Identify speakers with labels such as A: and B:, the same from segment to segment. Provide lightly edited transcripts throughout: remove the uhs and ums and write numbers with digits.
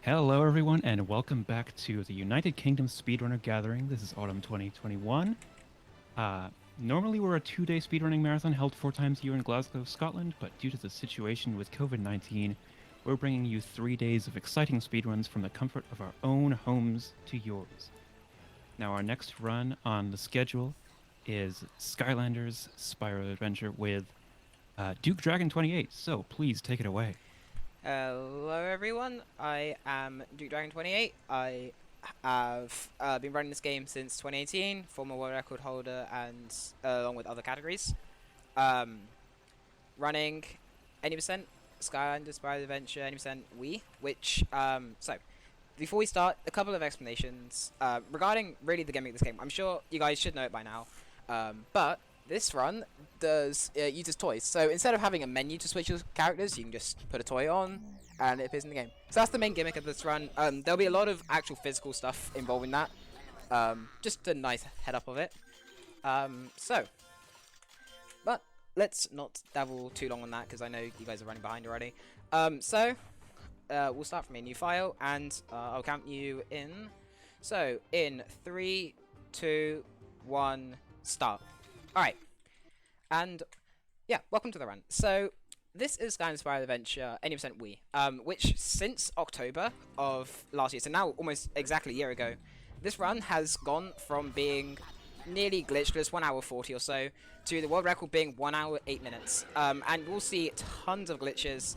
A: Hello, everyone, and welcome back to the United Kingdom Speedrunner Gathering. This is Autumn 2021. Uh, Normally, we're a 2-day speedrunning marathon held 4 times a year in Glasgow, Scotland, but due to the situation with COVID-19, we're bringing you 3 days of exciting speedruns from the comfort of our own homes to yours. Now, our next run on the schedule is Skylanders Spyro Adventure with dukedragon28. So please take it away.
B: Hello everyone, I am dukedragon28. I have been running this game since 2018, former world record holder and along with other categories. Um, Running 80% Skylanders Spyro Adventure, 80% Wii, so before we start, a couple of explanations regarding really the gimmick of this game. I'm sure you guys should know it by now, but this run uses toys. So instead of having a menu to switch your characters, you can just put a toy on and it appears in the game. So that's the main gimmick of this run. There'll be a lot of actual physical stuff involving that. Just a nice head up of it. But let's not dabble too long on that because I know you guys are running behind already. We'll start from a new file and I'll count you in. So in 3, 2, 1, start. Alright, and yeah, welcome to the run. So, this is Skylanders Spyro Adventure 80% Wii, which since October of last year, so now almost exactly a year ago, this run has gone from being nearly glitchless, 1 hour 40 or so, to the world record being 1 hour 8 minutes. And we'll see tons of glitches,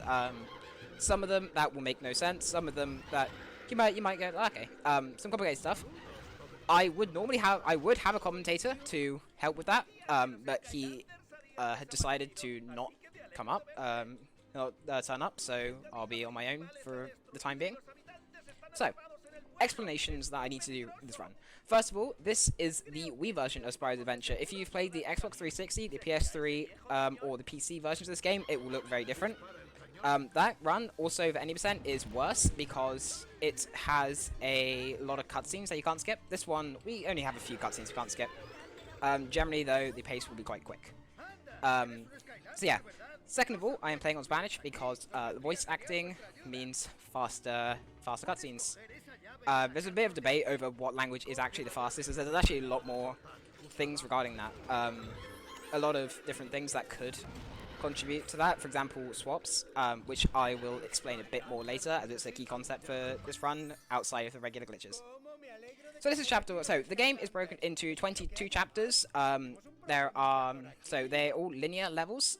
B: some of them that will make no sense, some of them that you might go, okay, some complicated stuff. I would have a commentator to help with that, but he had decided to not come up, turn up, so I'll be on my own for the time being. So, explanations that I need to do in this run. First of all, this is the Wii version of Spyro's Adventure. If you've played the Xbox 360, the PS3, or the PC versions of this game, it will look very different. That run, also for 80%, is worse because it has a lot of cutscenes that you can't skip. This one, we only have a few cutscenes you can't skip. Generally, though, the pace will be quite quick. So yeah. Second of all, I am playing on Spanish because the voice acting means faster cutscenes. There's a bit of debate over what language is actually the fastest. There's actually a lot more things regarding that. A lot of different things that could contribute to that. For example, swaps, which I will explain a bit more later, as it's a key concept for this run outside of the regular glitches. So this is chapter. So the game is broken into 22 chapters. They're all linear levels.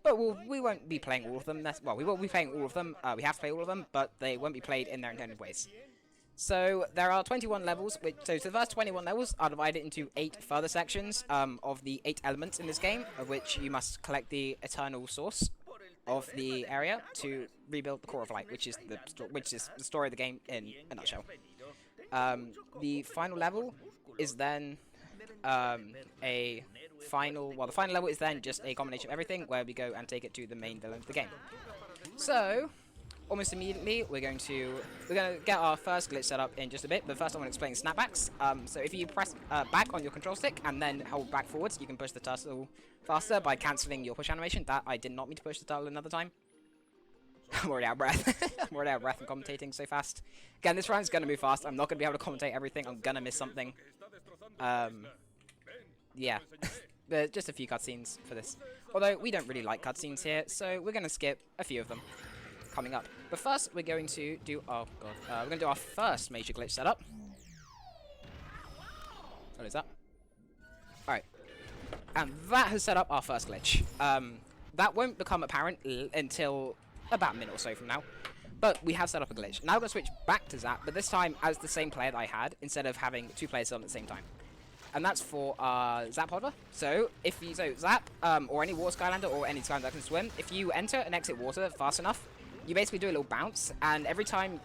B: But we won't be playing all of them. We will be playing all of them. We have to play all of them, but they won't be played in their intended ways. So there are 21 levels, so the first 21 levels are divided into 8 further sections of the 8 elements in this game, of which you must collect the eternal source of the area to rebuild the core of light, which is the story of the game in a nutshell. The final level is then the final level is then just a combination of everything, where we go and take it to the main villain of the game. So almost immediately, we're going to get our first glitch set up in just a bit, but first I want to explain snapbacks. So if you press back on your control stick and then hold back forwards, you can push the turtle faster by cancelling your push animation. That I did not mean to push the turtle another time. I'm already out of breath. I'm already out of breath and commentating so fast. Again, this round's going to move fast. I'm not going to be able to commentate everything. I'm going to miss something. Yeah. There's just a few cutscenes for this. Although, we don't really like cutscenes here, so we're going to skip a few of them coming up. But first, we're going to do... Oh, God. We're going to do our first major glitch setup. What is that? Alright. And that has set up our first glitch. That won't become apparent until about a minute or so from now. But we have set up a glitch. Now we're going to switch back to Zap, but this time as the same player that I had, instead of having 2 players on at the same time. And that's for Zap Hover. So if you Zap, or any water Skylander or any Skylander that can swim, if you enter and exit water fast enough, you basically do a little bounce, and every time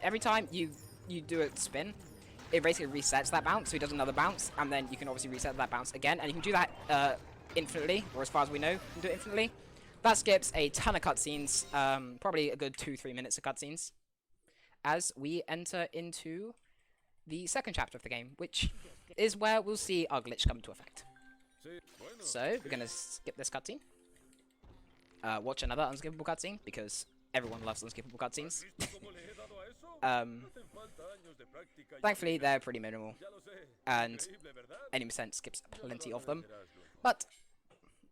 B: you do a spin, it basically resets that bounce, so it does another bounce, and then you can obviously reset that bounce again, and you can do that infinitely, or as far as we know, you can do it infinitely. That skips a ton of cutscenes, probably a good 2-3 minutes of cutscenes, as we enter into the second chapter of the game, which is where we'll see our glitch come into effect. So, we're going to skip this cutscene. Watch another unskippable cutscene, because everyone loves unskippable cutscenes. Thankfully, they're pretty minimal, and any percent skips plenty of them. But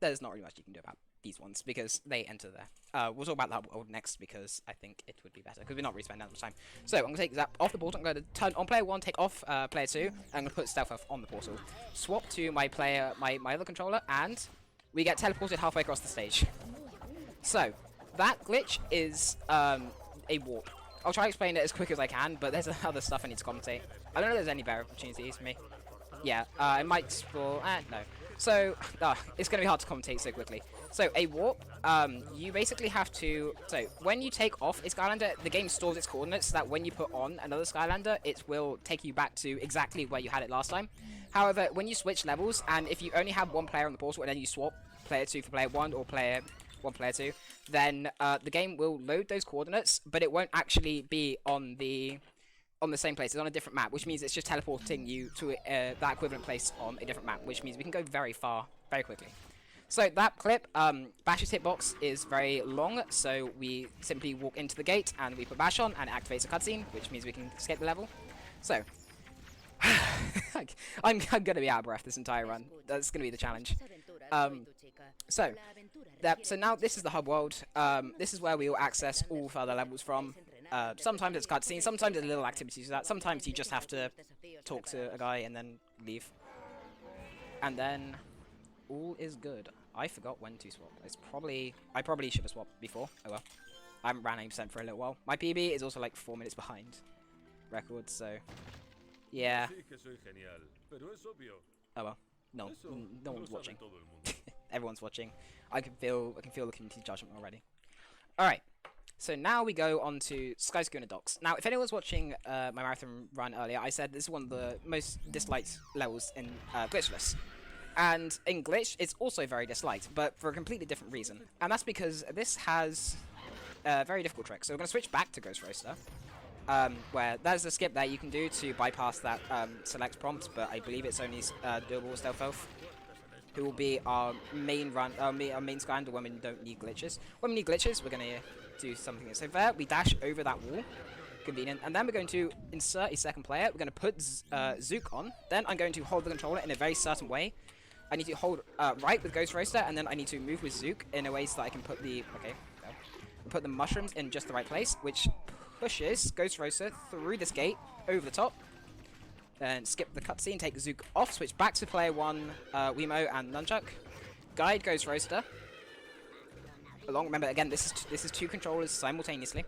B: there's not really much you can do about these ones because they enter there. We'll talk about that world next because I think it would be better because we're not really spending that much time. So I'm going to take Zap off the portal. I'm going to turn on player 1, take off player 2, and I'm going to put Stealth Elf on the portal. Swap to my other controller, and we get teleported halfway across the stage. So that glitch is a warp. I'll try to explain it as quick as I can, but there's other stuff I need to commentate. I don't know if there's any better opportunities for me. Yeah, I might explore. No. So, it's going to be hard to commentate so quickly. So, a warp, you basically have to... So, when you take off a Skylander, the game stores its coordinates so that when you put on another Skylander, it will take you back to exactly where you had it last time. However, when you switch levels, and if you only have one player on the portal, and then you swap player 2 for player 1, or player 1 player 2, then the game will load those coordinates, but it won't actually be on the same place. It's on a different map, which means it's just teleporting you to that equivalent place on a different map, which means we can go very far very quickly. So that clip, Bash's hitbox is very long, so we simply walk into the gate and we put Bash on and it activates a cutscene, which means we can escape the level. So, I'm going to be out of breath this entire run. That's going to be the challenge. So now this is the hub world. This is where we will access all further levels from. Sometimes it's cutscenes, sometimes it's little activities like that. Sometimes you just have to talk to a guy and then leave. And then all is good. I forgot when to swap. I probably should have swapped before. Oh well. I haven't ran 80% for a little while. My PB is also like 4 minutes behind records, so yeah. Oh well. No one's watching. Everyone's watching. I can feel the community judgment already. Alright. So now we go on to Skyscooter Docks. Now, if anyone was watching my marathon run earlier, I said this is one of the most disliked levels in Glitchless. And in Glitch, it's also very disliked, but for a completely different reason. And that's because this has a very difficult trick. So we're going to switch back to Ghost Roaster, where there's a skip that you can do to bypass that select prompt, but I believe it's only doable with Stealth Elf, who will be our main Skylander when we don't need glitches. When we need glitches, we're going to do something. So there, we dash over that wall. Convenient. And then we're going to insert a second player. We're going to put Zook on. Then I'm going to hold the controller in a very certain way. I need to hold right with Ghost Roaster, and then I need to move with Zook in a way so that I can put the... Okay, go. Put the mushrooms in just the right place, which pushes Ghost Roaster through this gate, over the top. And skip the cutscene, take Zook off, switch back to player 1, Wiimote and Nunchuck. Guide Ghost Roaster. Remember, again, this is 2 controllers simultaneously.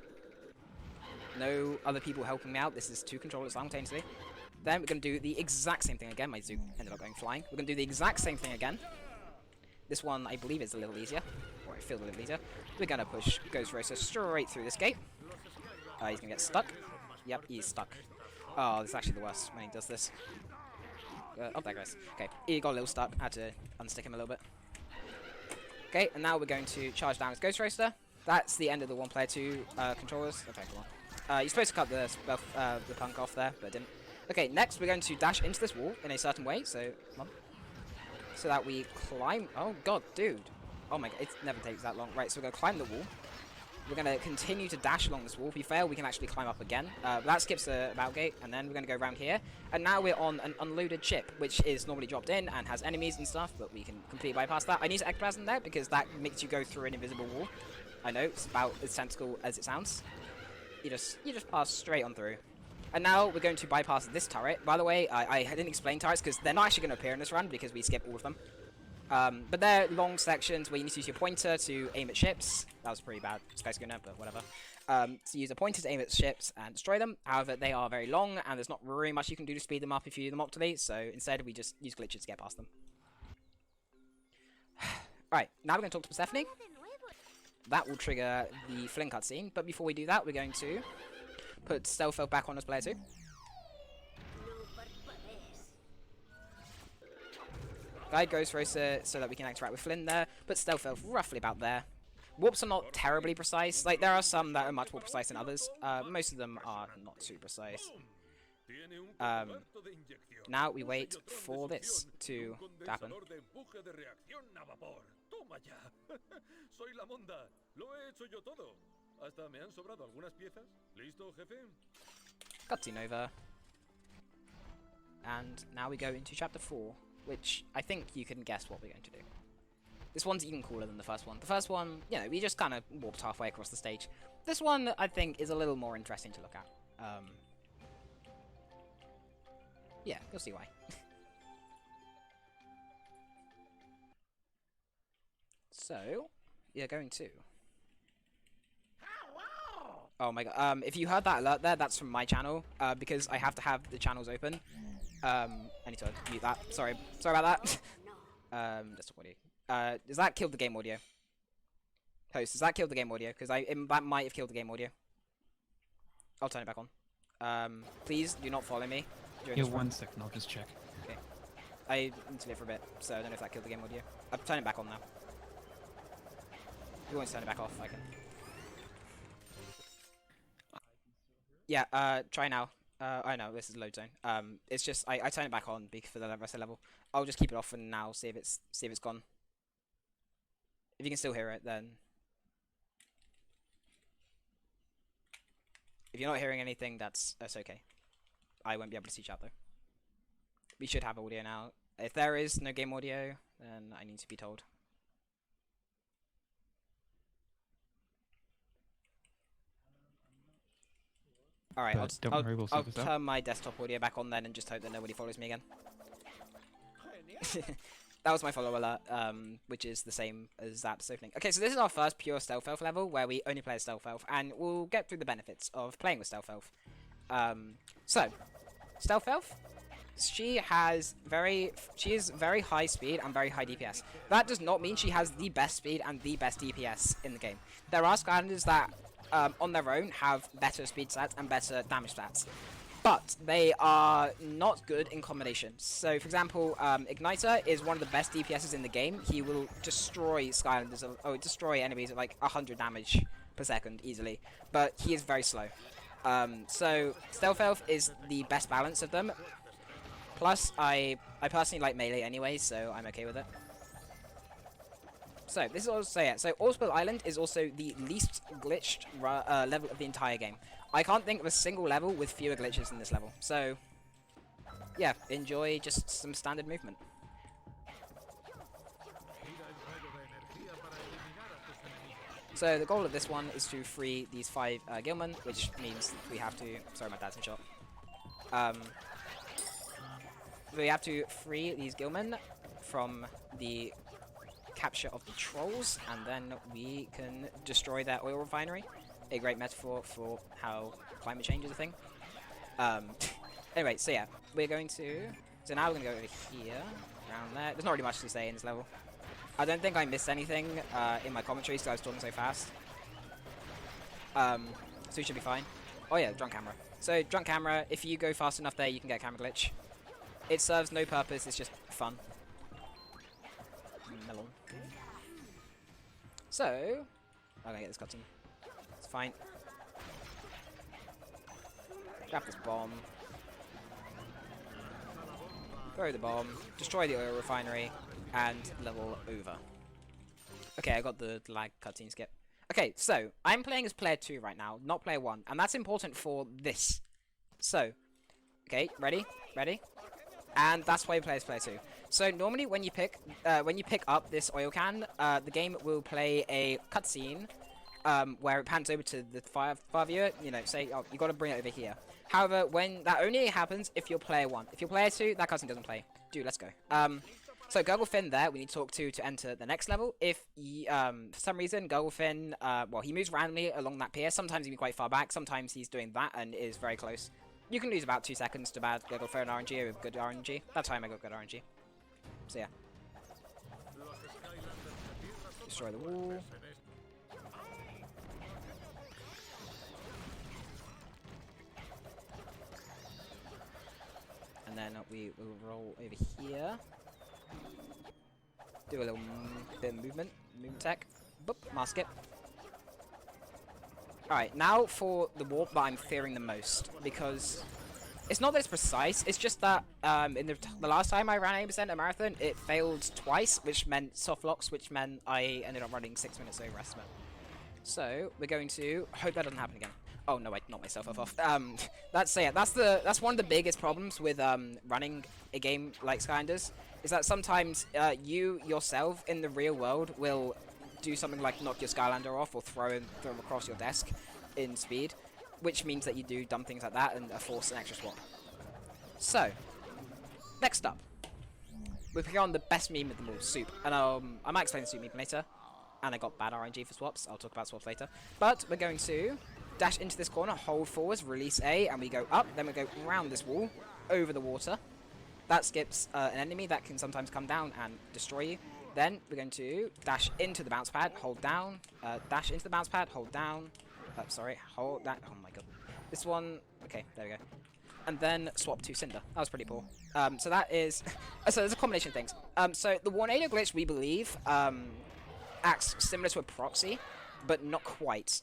B: No other people helping me out. This is 2 controllers simultaneously. Then we're going to do the exact same thing again. My Zook ended up going flying. We're going to do the exact same thing again. This one, I believe, is a little easier. Or it feels a little easier. We're going to push Ghost Roaster straight through this gate. He's going to get stuck. Yep, he's stuck. Oh, this is actually the worst when he does this. Oh, there goes. Okay, he got a little stuck. I had to unstick him a little bit. Okay, and now we're going to charge down with Ghost Roaster. That's the end of the 1 player 2 controllers. Okay, come on. You're supposed to cut the punk off there, but it didn't. Okay, next we're going to dash into this wall in a certain way, so come on. So that we climb. Oh god, dude. Oh my god, it never takes that long. Right, so we're going to climb the wall. We're going to continue to dash along this wall. If we fail, we can actually climb up again. That skips the about gate, and then we're going to go around here. And now we're on an unloaded ship, which is normally dropped in and has enemies and stuff, but we can completely bypass that. I need to ectoplasm there because that makes you go through an invisible wall. I know, it's about as tentacle as it sounds. You just pass straight on through. And now we're going to bypass this turret. By the way, I didn't explain turrets because they're not actually going to appear in this run because we skip all of them. But they're long sections where you need to use your pointer to aim at ships. That was pretty bad, Skyscooter, but whatever. So use a pointer to aim at ships and destroy them. However, they are very long, and there's not really much you can do to speed them up if you use them optimally. So instead, we just use glitches to get past them. Alright, now we're going to talk to Persephone. That will trigger the Fling cutscene. But before we do that, we're going to put Stealth Elf back on as player 2. Guide Ghost Roaster so that we can interact with Flynn there. Put Stealth Elf roughly about there. Warps are not terribly precise. Like, there are some that are much more precise than others. Most of them are not too precise. Now we wait for this to happen.
C: Hasta me han sobrado algunas piezas. ¿Listo, jefe?
B: Cutscene over. And now we go into chapter 4, which I think you can guess what we're going to do. This one's even cooler than the first one. The first one, you know, we just kind of warped halfway across the stage. This one, I think, is a little more interesting to look at. Yeah, you'll see why. So, you're going to... Oh my god, if you heard that alert there, that's from my channel, because I have to have the channels open. I need to mute that. Sorry about that. Desktop audio. Does that kill the game audio? Host, does that kill the game audio? Because that might have killed the game audio. I'll turn it back on. Please do not follow me.
A: Yeah, 1 second, I'll just check.
B: Okay. I need to live for a bit, so I don't know if that killed the game audio. I'll turn it back on now. If you want to turn it back off, I can. Yeah, try now. I know, this is load zone. It's just, I turn it back on for the rest of the level. I'll just keep it off for now, see if it's gone. If you can still hear it, then... If you're not hearing anything, that's okay. I won't be able to see chat though. We should have audio now. If there is no game audio, then I need to be told. Alright, I'll turn my desktop audio back on then and just hope that nobody follows me again. That was my follow alert, which is the same as that opening. Okay, so this is our first pure Stealth Elf level, where we only play as Stealth Elf, and we'll get through the benefits of playing with Stealth Elf. So, Stealth Elf, she is very high speed and very high DPS. That does not mean she has the best speed and the best DPS in the game. There are Skylanders that, on their own, have better speed stats and better damage stats. But they are not good in combination. So, for example, Igniter is one of the best DPSs in the game. He will destroy Skylanders, destroy enemies at like 100 damage per second easily. But he is very slow. So, Stealth Elf is the best balance of them. Plus, I personally like melee anyway, so I'm okay with it. So, this is also, yeah, so Orspel Island is also the least glitched level of the entire game. I can't think of a single level with fewer glitches than this level. So, yeah, enjoy just some standard movement. So, the goal of this one is to free these 5 Gilman, which means we have to... Sorry, my dad's in shot. We have to free these Gilman from the capture of the trolls, and then we can destroy their oil refinery. A great metaphor for how climate change is a thing. Anyway, so yeah, we're going to... So now we're going to go over here, around there. There's not really much to say in this level. I don't think I missed anything in my commentaries because I was talking so fast. So we should be fine. Oh yeah, drunk camera. So, drunk camera, if you go fast enough there, you can get a camera glitch. It serves no purpose, it's just fun. Melon. So, I'm gonna get this cutscene. It's fine. Grab this bomb. Throw the bomb. Destroy the oil refinery. And level over. Okay, I got the lag cutscene skip. Okay, so, I'm playing as player 2 right now, not player 1. And that's important for this. So, okay, ready? Ready? And that's why you play as player 2. So normally when you pick up this oil can, the game will play a cutscene where it pans over to the fire viewer. You know, say, oh, you got to bring it over here. However, when that only happens if you're player 1. If you're player 2, that cutscene doesn't play. Dude, let's go. So Gurglefin there, we need to talk to enter the next level. If for some reason Gurglefin, well, he moves randomly along that pier. Sometimes he'll be quite far back. Sometimes he's doing that and is very close. You can lose about 2 seconds to bad Gurglefin RNG with good RNG. That's how I got good RNG. So yeah. Destroy the wall. And then we will roll over here. Do a little bit of movement tech. Boop, mask it. Alright, now for the warp that I'm fearing the most, because it's not that it's precise, it's just that in the last time I ran 80% a marathon, it failed twice, which meant soft locks, which meant I ended up running 6 minutes over estimate. So we're going to hope that doesn't happen again. Oh no, wait, not myself. Off. That's one of the biggest problems with running a game like Skylanders, is that sometimes you yourself in the real world will do something like knock your Skylander off or throw him across your desk in speed, which means that you do dumb things like that and force an extra swap. So next up, we've got on the best meme of them all, Soup, and I might explain the Soup meme later. And I got bad RNG for swaps. I'll talk about swaps later. But we're going to dash into this corner, hold forwards, release A, and we go up. Then we go around this wall, over the water. That skips an enemy that can sometimes come down and destroy you. Then we're going to dash into the bounce pad, hold down. Dash into the bounce pad, hold down. Sorry, hold that. Oh my god. This one. Okay, there we go. And then swap to Cinder. That was pretty poor. So that is. So there's a combination of things. So the Tornado glitch, we believe, acts similar to a proxy, but not quite.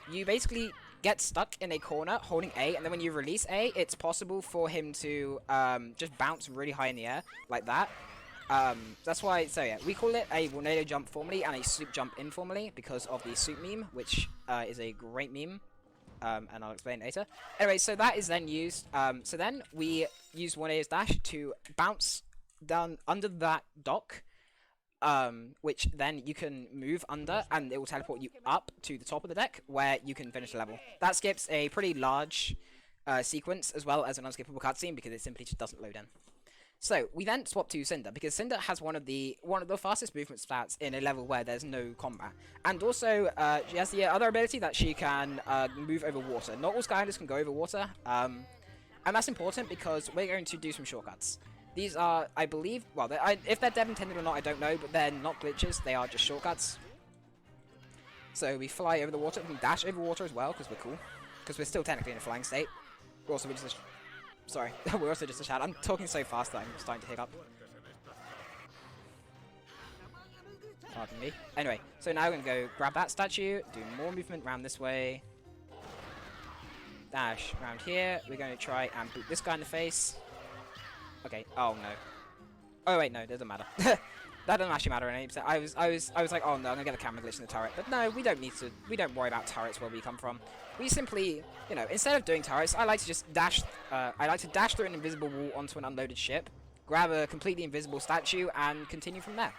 B: You basically get stuck in a corner holding A, and then when you release A, it's possible for him to just bounce really high in the air, like that. That's why, so yeah, we call it a Tornado jump formally and a Soup jump informally because of the Soup meme, which is a great meme, and I'll explain later. Anyway, so that is then used, so then we use Tornado's dash to bounce down under that dock, which then you can move under and it will teleport you up to the top of the deck where you can finish the level. That skips a pretty large sequence as well as an unskippable cutscene because it simply just doesn't load in. So we then swap to Cinder because Cinder has one of the fastest movement stats in a level where there's no combat, and also she has the other ability that she can move over water. Not all Skylanders can go over water, and that's important because we're going to do some shortcuts. These are, I believe, well, if they're dev intended or not, I don't know, but they're not glitches, they are just shortcuts. So we fly over the water, we can dash over water as well, because we're cool. Because we're still technically in a flying state. We're also just sorry, we're also just a shadow. I'm talking so fast that I'm starting to hiccup. Pardon me. Anyway, so now we're going to go grab that statue, do more movement around this way. Dash around here, we're going to try and boot this guy in the face. Okay. Oh no. Oh wait, no, it doesn't matter. That doesn't actually matter in any percent. I was like, oh no, I'm gonna get a camera glitch in the turret. But no, we don't need to. We don't worry about turrets where we come from. We simply, you know, instead of doing turrets, I like to just dash. I like to dash through an invisible wall onto an unloaded ship, grab a completely invisible statue, and continue from there.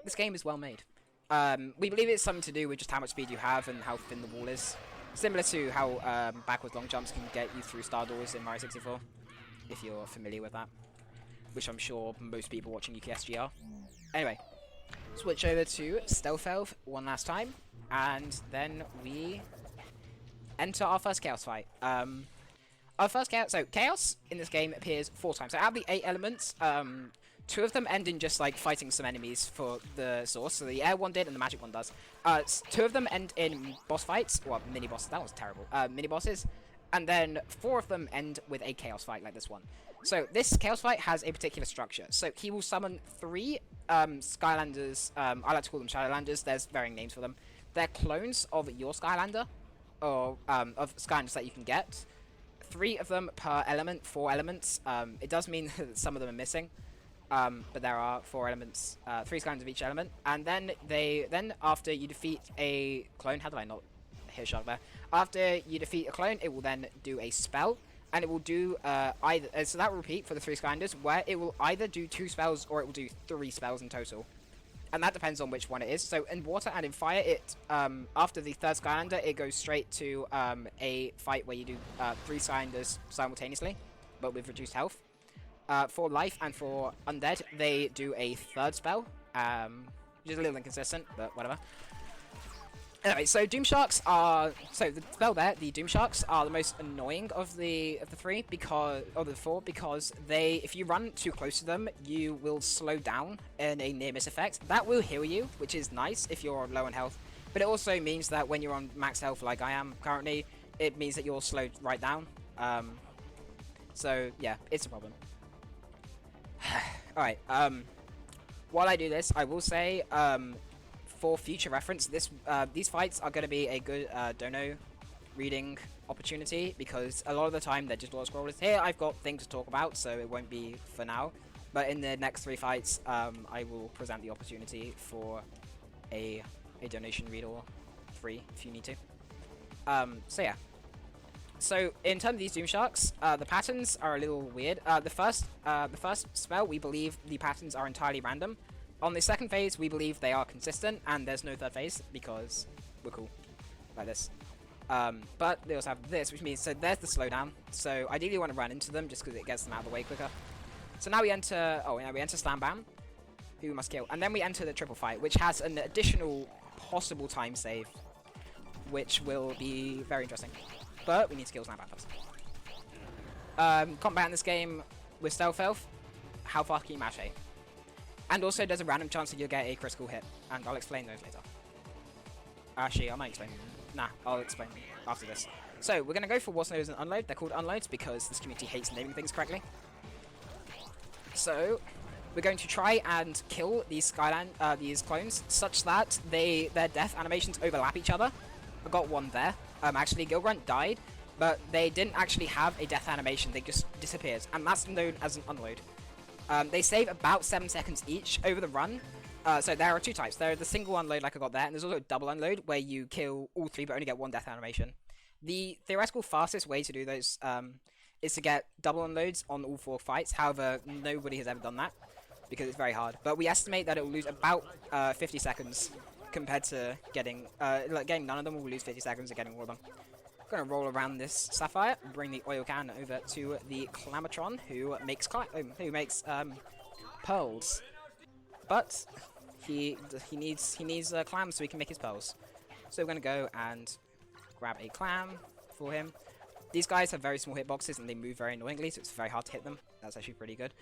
B: This game is well made. We believe it's something to do with just how much speed you have and how thin the wall is. Similar to how backwards long jumps can get you through star doors in Mario 64. If you're familiar with that, which I'm sure most people watching UKSG are. Anyway, switch over to Stealth Elf one last time, and then we enter our first Chaos fight. Our first Chaos, so Chaos in this game appears 4 times. So out of the 8 elements, 2 of them end in just like fighting some enemies for the source. So the air one did and the magic one does. 2 of them end in boss fights, well, mini bosses. That was terrible. Mini bosses. And then 4 of them end with a Chaos fight like this one. So this Chaos fight has a particular structure. So he will summon 3 Skylanders. I like to call them Shadowlanders. There's varying names for them. They're clones of your Skylander, or of Skylanders that you can get. 3 of them per element, 4 elements. It does mean that some of them are missing, but there are 4 elements, 3 Skylanders of each element. And then after you defeat a clone, how did I not hit shark there? After you defeat a clone, it will then do a spell, and it will do either. So that will repeat for the 3 Skylanders, where it will either do 2 spells or it will do 3 spells in total, and that depends on which one it is. So in water and in fire, it after the 3rd Skylander, it goes straight to a fight where you do 3 Skylanders simultaneously, but with reduced health. For life and for undead, they do a 3rd spell, which is a little inconsistent, but whatever. Anyway, so Doom Sharks are, so the spell there, the Doom Sharks are the most annoying of the 3 because, or the 4, because they, if you run too close to them, you will slow down in a near miss effect. That will heal you, which is nice if you're low on health, but it also means that when you're on max health like I am currently, it means that you're slowed right down. So yeah, it's a problem. Alright, while I do this, I will say, for future reference, these fights are going to be a good dono reading opportunity because a lot of the time they're just auto scrollers. Here I've got things to talk about, so it won't be for now. But in the next 3 fights, I will present the opportunity for a a donation read or free if you need to. So yeah. So in terms of these Doom Sharks, the patterns are a little weird. The first spell, we believe the patterns are entirely random. On the second phase, we believe they are consistent, and there's no third phase because we're cool like this. But they also have this, which means, so there's the slowdown. So ideally you want to run into them just because it gets them out of the way quicker. So now we enter, we enter Slam Bam, who we must kill. And then we enter the triple fight, which has an additional possible time save, which will be very interesting. But we need to kill Slam Bam first. Combat in this game with Stealth Elf, how far can you mash A? And also there's a random chance that you'll get a critical hit, and I'll explain those later. Actually, I might explain. Nah, I'll explain after this. So, we're going to go for what's known as an unload. They're called unloads because this community hates naming things correctly. So, we're going to try and kill these these clones such that their death animations overlap each other. I got one there. Actually, Gilgrunt died, but they didn't actually have a death animation. They just disappeared, and that's known as an unload. They save about 7 seconds each over the run. So there are two types. There are the single unload like I got there, and there's also a double unload where you kill all three but only get one death animation. The theoretical fastest way to do those is to get double unloads on all 4 fights. However, nobody has ever done that because it's very hard. But we estimate that it will lose about 50 seconds compared to getting none of them will lose 50 seconds of getting all of them. I'm going to roll around this Sapphire, bring the oil can over to the Clamatron who makes pearls. But he needs clams so he can make his pearls. So we're going to go and grab a clam for him. These guys have very small hitboxes and they move very annoyingly, so it's very hard to hit them. That's actually pretty good.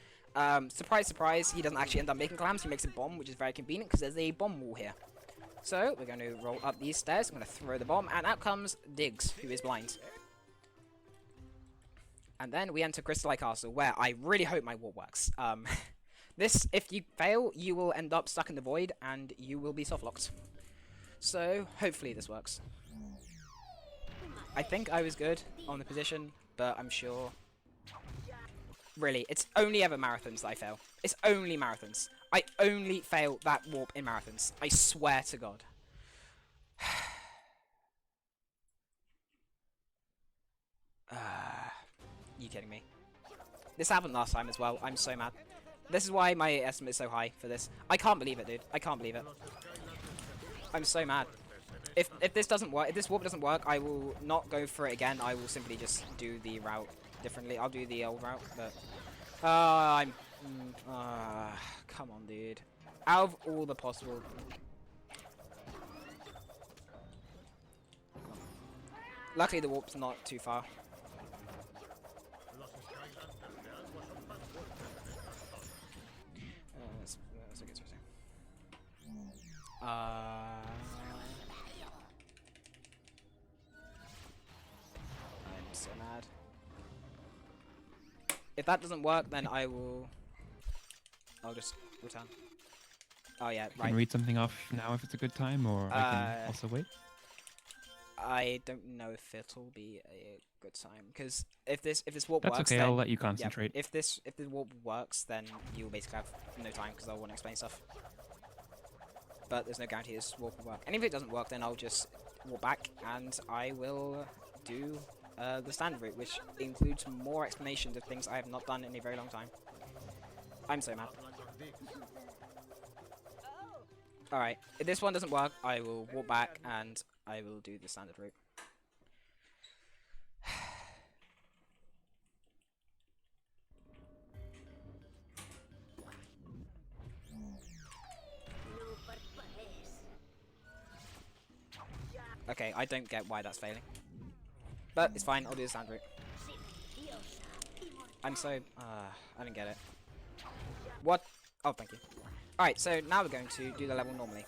B: Surprise, surprise, he doesn't actually end up making clams. He makes a bomb, which is very convenient because there's a bomb wall here. So we're going to roll up these stairs. I'm going to throw the bomb, and out comes Diggs, who is blind. And then we enter Crystal Castle, where I really hope my warp works. This, if you fail, you will end up stuck in the void, and you will be soft-locked. So, hopefully this works. I think I was good on the position, but I'm sure... Really, it's only ever marathons that I fail. It's only marathons. I only fail that warp in marathons. I swear to God. You kidding me? This happened last time as well. I'm so mad. This is why my estimate is so high for this. I can't believe it, dude. I can't believe it. I'm so mad. If this doesn't work, if this warp doesn't work, I will not go for it again. I will simply just do the route differently. I'll do the old route, but come on, dude. Out of all the possible. Luckily, the warp's not too far. I'm so mad. If that doesn't work, then I'll just return. Oh yeah, right.
A: Can read something off now if it's a good time, or I can also wait.
B: I don't know if it'll be a good time because if this warp
A: That's
B: works,
A: okay.
B: then,
A: I'll let you concentrate.
B: Yeah, if the warp works, then you'll basically have no time because I'll want to explain stuff. But there's no guarantee this warp will work. And if it doesn't work, then I'll just warp back and I will do the standard route, which includes more explanations of things I have not done in a very long time. I'm so mad. Alright, if this one doesn't work, I will walk back and I will do the standard route. Okay, I don't get why that's failing. But it's fine, I'll do the standard route. I'm so... I didn't get it. What? Oh, thank you. Alright, so now we're going to do the level normally.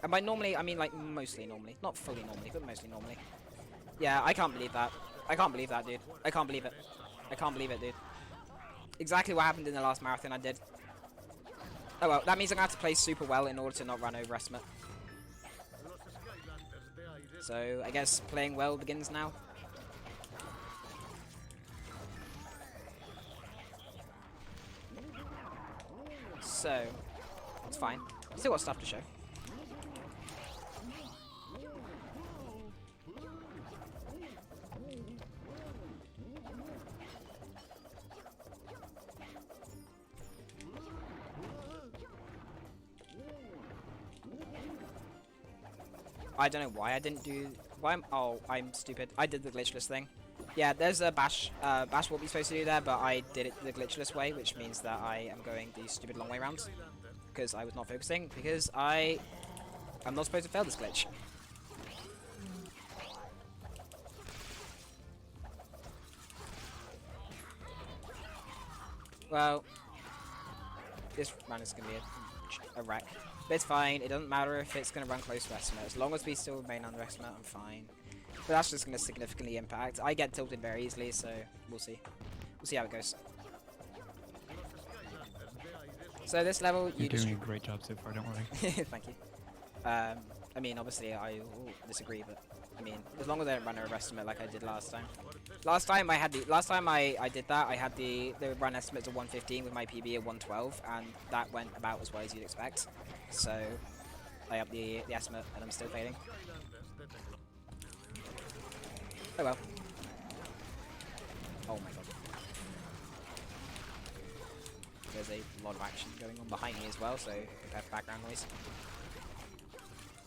B: And by normally, I mean like mostly normally. Not fully normally, but mostly normally. Yeah, I can't believe that. I can't believe that, dude. I can't believe it. I can't believe it, dude. Exactly what happened in the last marathon I did. Oh well, that means I'm going to have to play super well in order to not run over estimate. So, I guess playing well begins now. So, it's fine. Still got stuff to show. I don't know why I didn't do. Oh, I'm stupid. I did the glitchless thing. Yeah, there's a bash what we're supposed to do there, but I did it the glitchless way, which means that I am going the stupid long way around because I was not focusing because I'm not supposed to fail this glitch. Well, this run is going to be a wreck. But it's fine. It doesn't matter if it's going to run close to estimate. As long as we still remain under estimate, I'm fine. But that's just going to significantly impact. I get tilted very easily, so we'll see. We'll see how it goes. So this level,
A: You're doing a great job so far, don't worry.
B: Thank you. I mean, obviously, I will disagree, but I mean, as long as I don't run over estimate like I did last time. Last time I did that, I had the run estimates of 115 with my PB of 112, and that went about as well as you'd expect. So I upped the estimate, and I'm still failing. Oh well. Oh my god. There's a lot of action going on behind me as well, so I have background noise.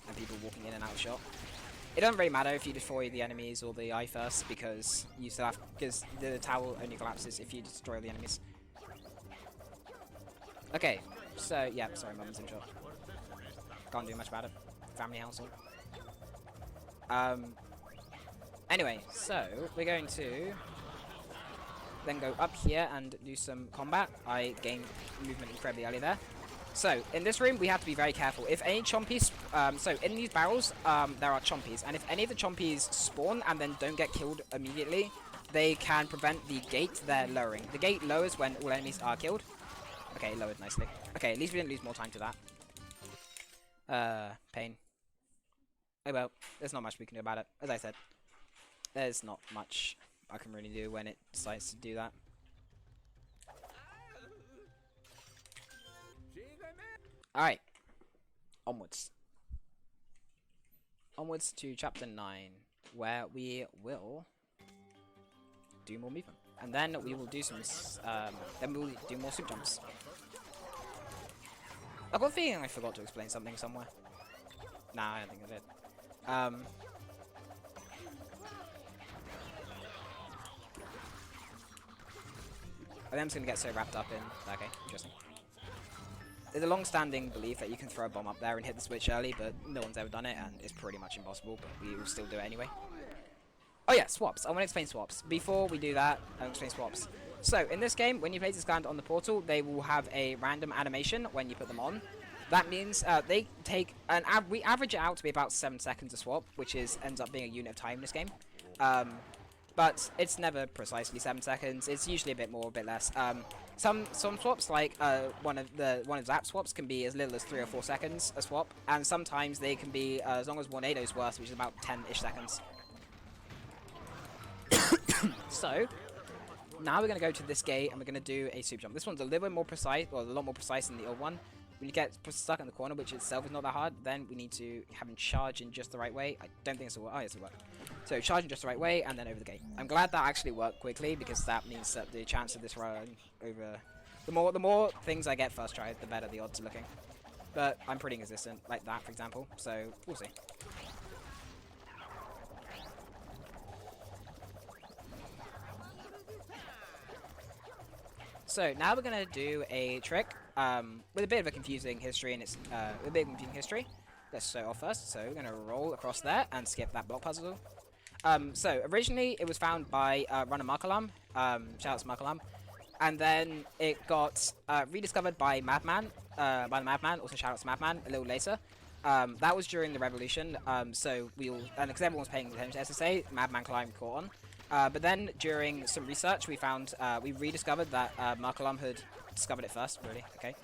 B: And people walking in and out of shot. It doesn't really matter if you destroy the enemies or the eye first, because you still have, because the tower only collapses if you destroy the enemies. Okay, so yeah, sorry, mum's in shot. Can't do much about it. Family household. Anyway, so we're going to then go up here and do some combat. I gained movement incredibly early there. So, in this room, we have to be very careful. If any chompies, so in these barrels, there are chompies, and if any of the chompies spawn and then don't get killed immediately, they can prevent the gate they're lowering. The gate lowers when all enemies are killed. Okay, it lowered nicely. Okay, at least we didn't lose more time to that. Pain. Oh well, there's not much we can do about it. As I said, there's not much I can really do when it decides to do that. Alright. Onwards. Onwards to chapter 9, where we will do more movement. And then we will do some, then we will do more soup jumps. I've got a feeling I forgot to explain something somewhere. Nah, I don't think I did. I think I'm just gonna get so wrapped up in, okay, interesting. There's a long-standing belief that you can throw a bomb up there and hit the switch early, but no one's ever done it, and it's pretty much impossible, but we will still do it anyway. Oh yeah, swaps. I want to explain swaps. Before we do that, I'll explain swaps. So, in this game, when you place a Skylander on the portal, they will have a random animation when you put them on. That means they take we average it out to be about 7 seconds a swap, which ends up being a unit of time in this game. But it's never precisely 7 seconds. It's usually a bit more, a bit less. Some swaps, like one of Zap swaps, can be as little as 3 or 4 seconds a swap, and sometimes they can be as long as Tornado's worth, which is about 10-ish seconds. So now we're going to go to this gate and we're going to do a soup jump. This one's a little bit more precise, or a lot more precise than the old one. When you get stuck in the corner, which itself is not that hard, then we need to have him charge in just the right way. I don't think it's will work. Oh, yes, it'll work. So charge in just the right way and then over the gate. I'm glad that actually worked quickly, because that means that the chance of this run over, the more things I get first try, the better the odds are looking. But I'm pretty inconsistent, like that, for example. So we'll see. So now we're gonna do a trick with a bit of a confusing history, and it's a bit of a confusing history. Let's start off first. So we're gonna roll across there and skip that block puzzle. So originally it was found by Runner Markalam. Shout out to Markalam. And then it got rediscovered by Madman. Also shout out to Madman a little later. That was during the revolution. So because everyone was paying attention to SSA, Madman Climb caught on. But then during some research, we found we rediscovered that Markalam had discovered it first. Really, okay.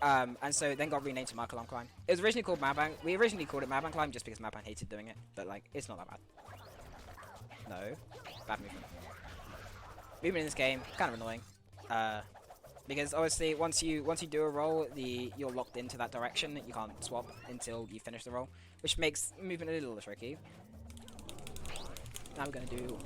B: And so it then got renamed to Markalam Climb. It was originally called Madman. We originally called it Madman Climb just because Madman hated doing it. But like, it's not that bad. No, bad movement. Movement in this game kind of annoying. Because obviously once you do a roll, you're locked into that direction. You can't swap until you finish the roll, which makes movement a little tricky. Now we're gonna do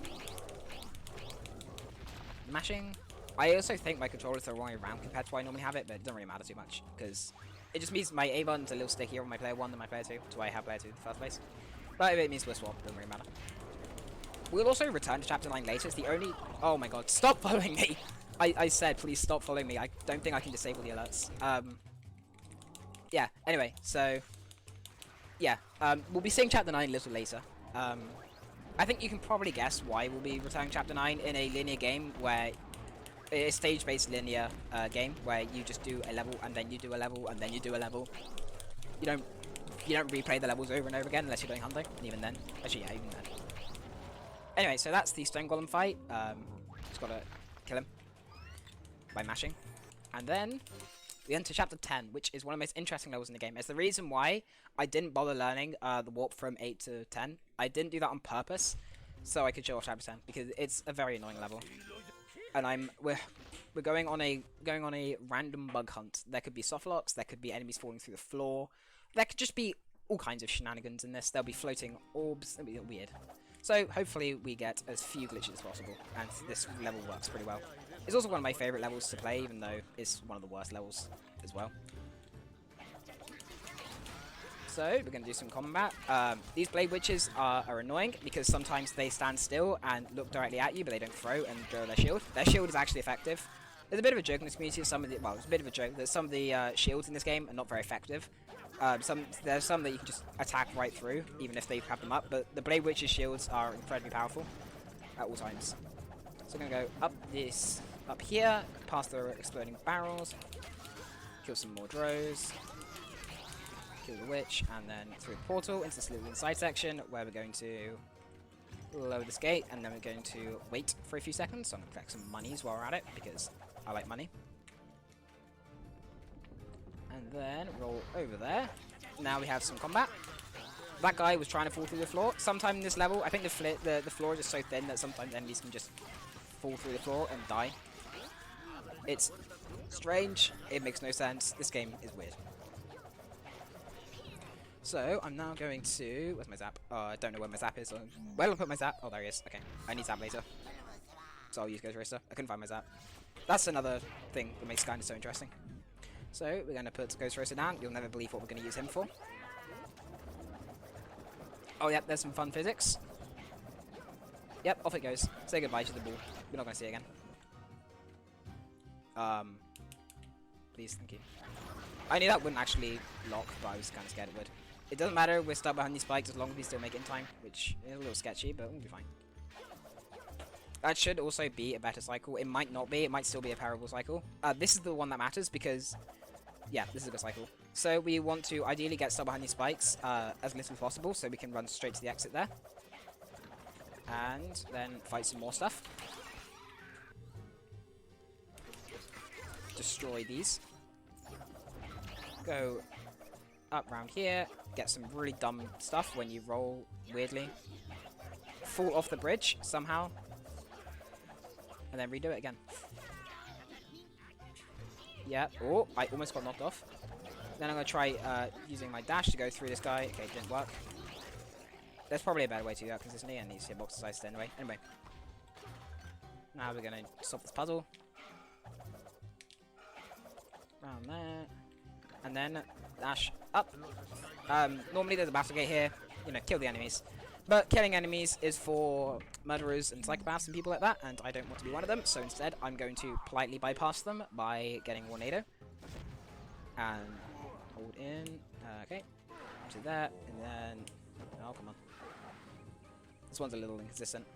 B: mashing. I also think my controller's the wrong way around compared to how I normally have it, but it doesn't really matter too much, because it just means my A button's a little stickier on my player 1 than my player 2, so I have player 2 in the first place. But if it means we'll swap, it doesn't really matter. We'll also return to Chapter 9 later. It's the only... Oh my god, stop following me! I said, please stop following me. I don't think I can disable the alerts. Yeah, anyway, so... Yeah, we'll be seeing Chapter 9 a little later. I think you can probably guess why we'll be returning Chapter 9 in a linear game where... A stage-based linear game where you just do a level, and then you do a level, and then you do a level. You don't replay the levels over and over again unless you're doing hunting, and even then. Actually, yeah, even then. Anyway, so that's the Stone Golem fight. Just gotta kill him by mashing. And then we enter Chapter 10, which is one of the most interesting levels in the game. It's the reason why I didn't bother learning the warp from 8 to 10. I didn't do that on purpose, so I could show off Chapter 10, because it's a very annoying level. And we're going on a random bug hunt. There could be soft locks, there could be enemies falling through the floor, there could just be all kinds of shenanigans in this. There'll be floating orbs, it'll be weird. So hopefully we get as few glitches as possible, and this level works pretty well. It's also one of my favourite levels to play, even though it's one of the worst levels as well. So we're going to do some combat. These Blade Witches are annoying because sometimes they stand still and look directly at you, but they don't throw and draw their shield. Their shield is actually effective. There's a bit of a joke in this community. It's a bit of a joke that some of the shields in this game are not very effective. There's some that you can just attack right through, even if they have them up. But the Blade Witch's shields are incredibly powerful at all times. So I'm gonna go up here, past the exploding barrels, kill some more drows, kill the witch, and then through the portal into this little inside section where we're going to lower this gate, and then we're going to wait for a few seconds. So I'm gonna collect some monies while we're at it because I like money. And then roll over there. Now we have some combat. That guy was trying to fall through the floor. Sometime in this level, I think the floor is just so thin that sometimes enemies can just fall through the floor and die. It's strange. It makes no sense. This game is weird. So I'm now going to... Where's my zap? Oh, I don't know where my zap is. Where do I put my zap? Oh, there he is. Okay. I need zap later. So I'll use Ghost Racer. I couldn't find my zap. That's another thing that makes Skylanders so interesting. So we're going to put Ghost Racer down. You'll never believe what we're going to use him for. Oh, yep, there's some fun physics. Yep, off it goes. Say goodbye to the ball. We're not going to see it again. Please, thank you. I knew that wouldn't actually lock, but I was kind of scared it would. It doesn't matter, we're stuck behind these spikes as long as we still make it in time, which is a little sketchy, but we'll be fine. That should also be a better cycle. It might not be, it might still be a parable cycle. This is the one that matters because, yeah, this is a good cycle. So we want to ideally get stuck behind these spikes as little as possible so we can run straight to the exit there. And then fight some more stuff. Destroy these. Go up round here, get some really dumb stuff when you roll weirdly. Fall off the bridge somehow. And then redo it again. Yeah, oh, I almost got knocked off. Then I'm going to try using my dash to go through this guy. Okay, it didn't work. There's probably a better way to do that consistently, and these hitboxes sized anyway. Anyway. Now we're going to solve this puzzle. Around there. And then dash up. Normally there's a battle gate here. You know, kill the enemies. But killing enemies is for murderers and psychopaths and people like that, and I don't want to be one of them, so instead I'm going to politely bypass them by getting Tornado. And hold in. Okay. To that, and then... Oh, come on. This one's a little inconsistent.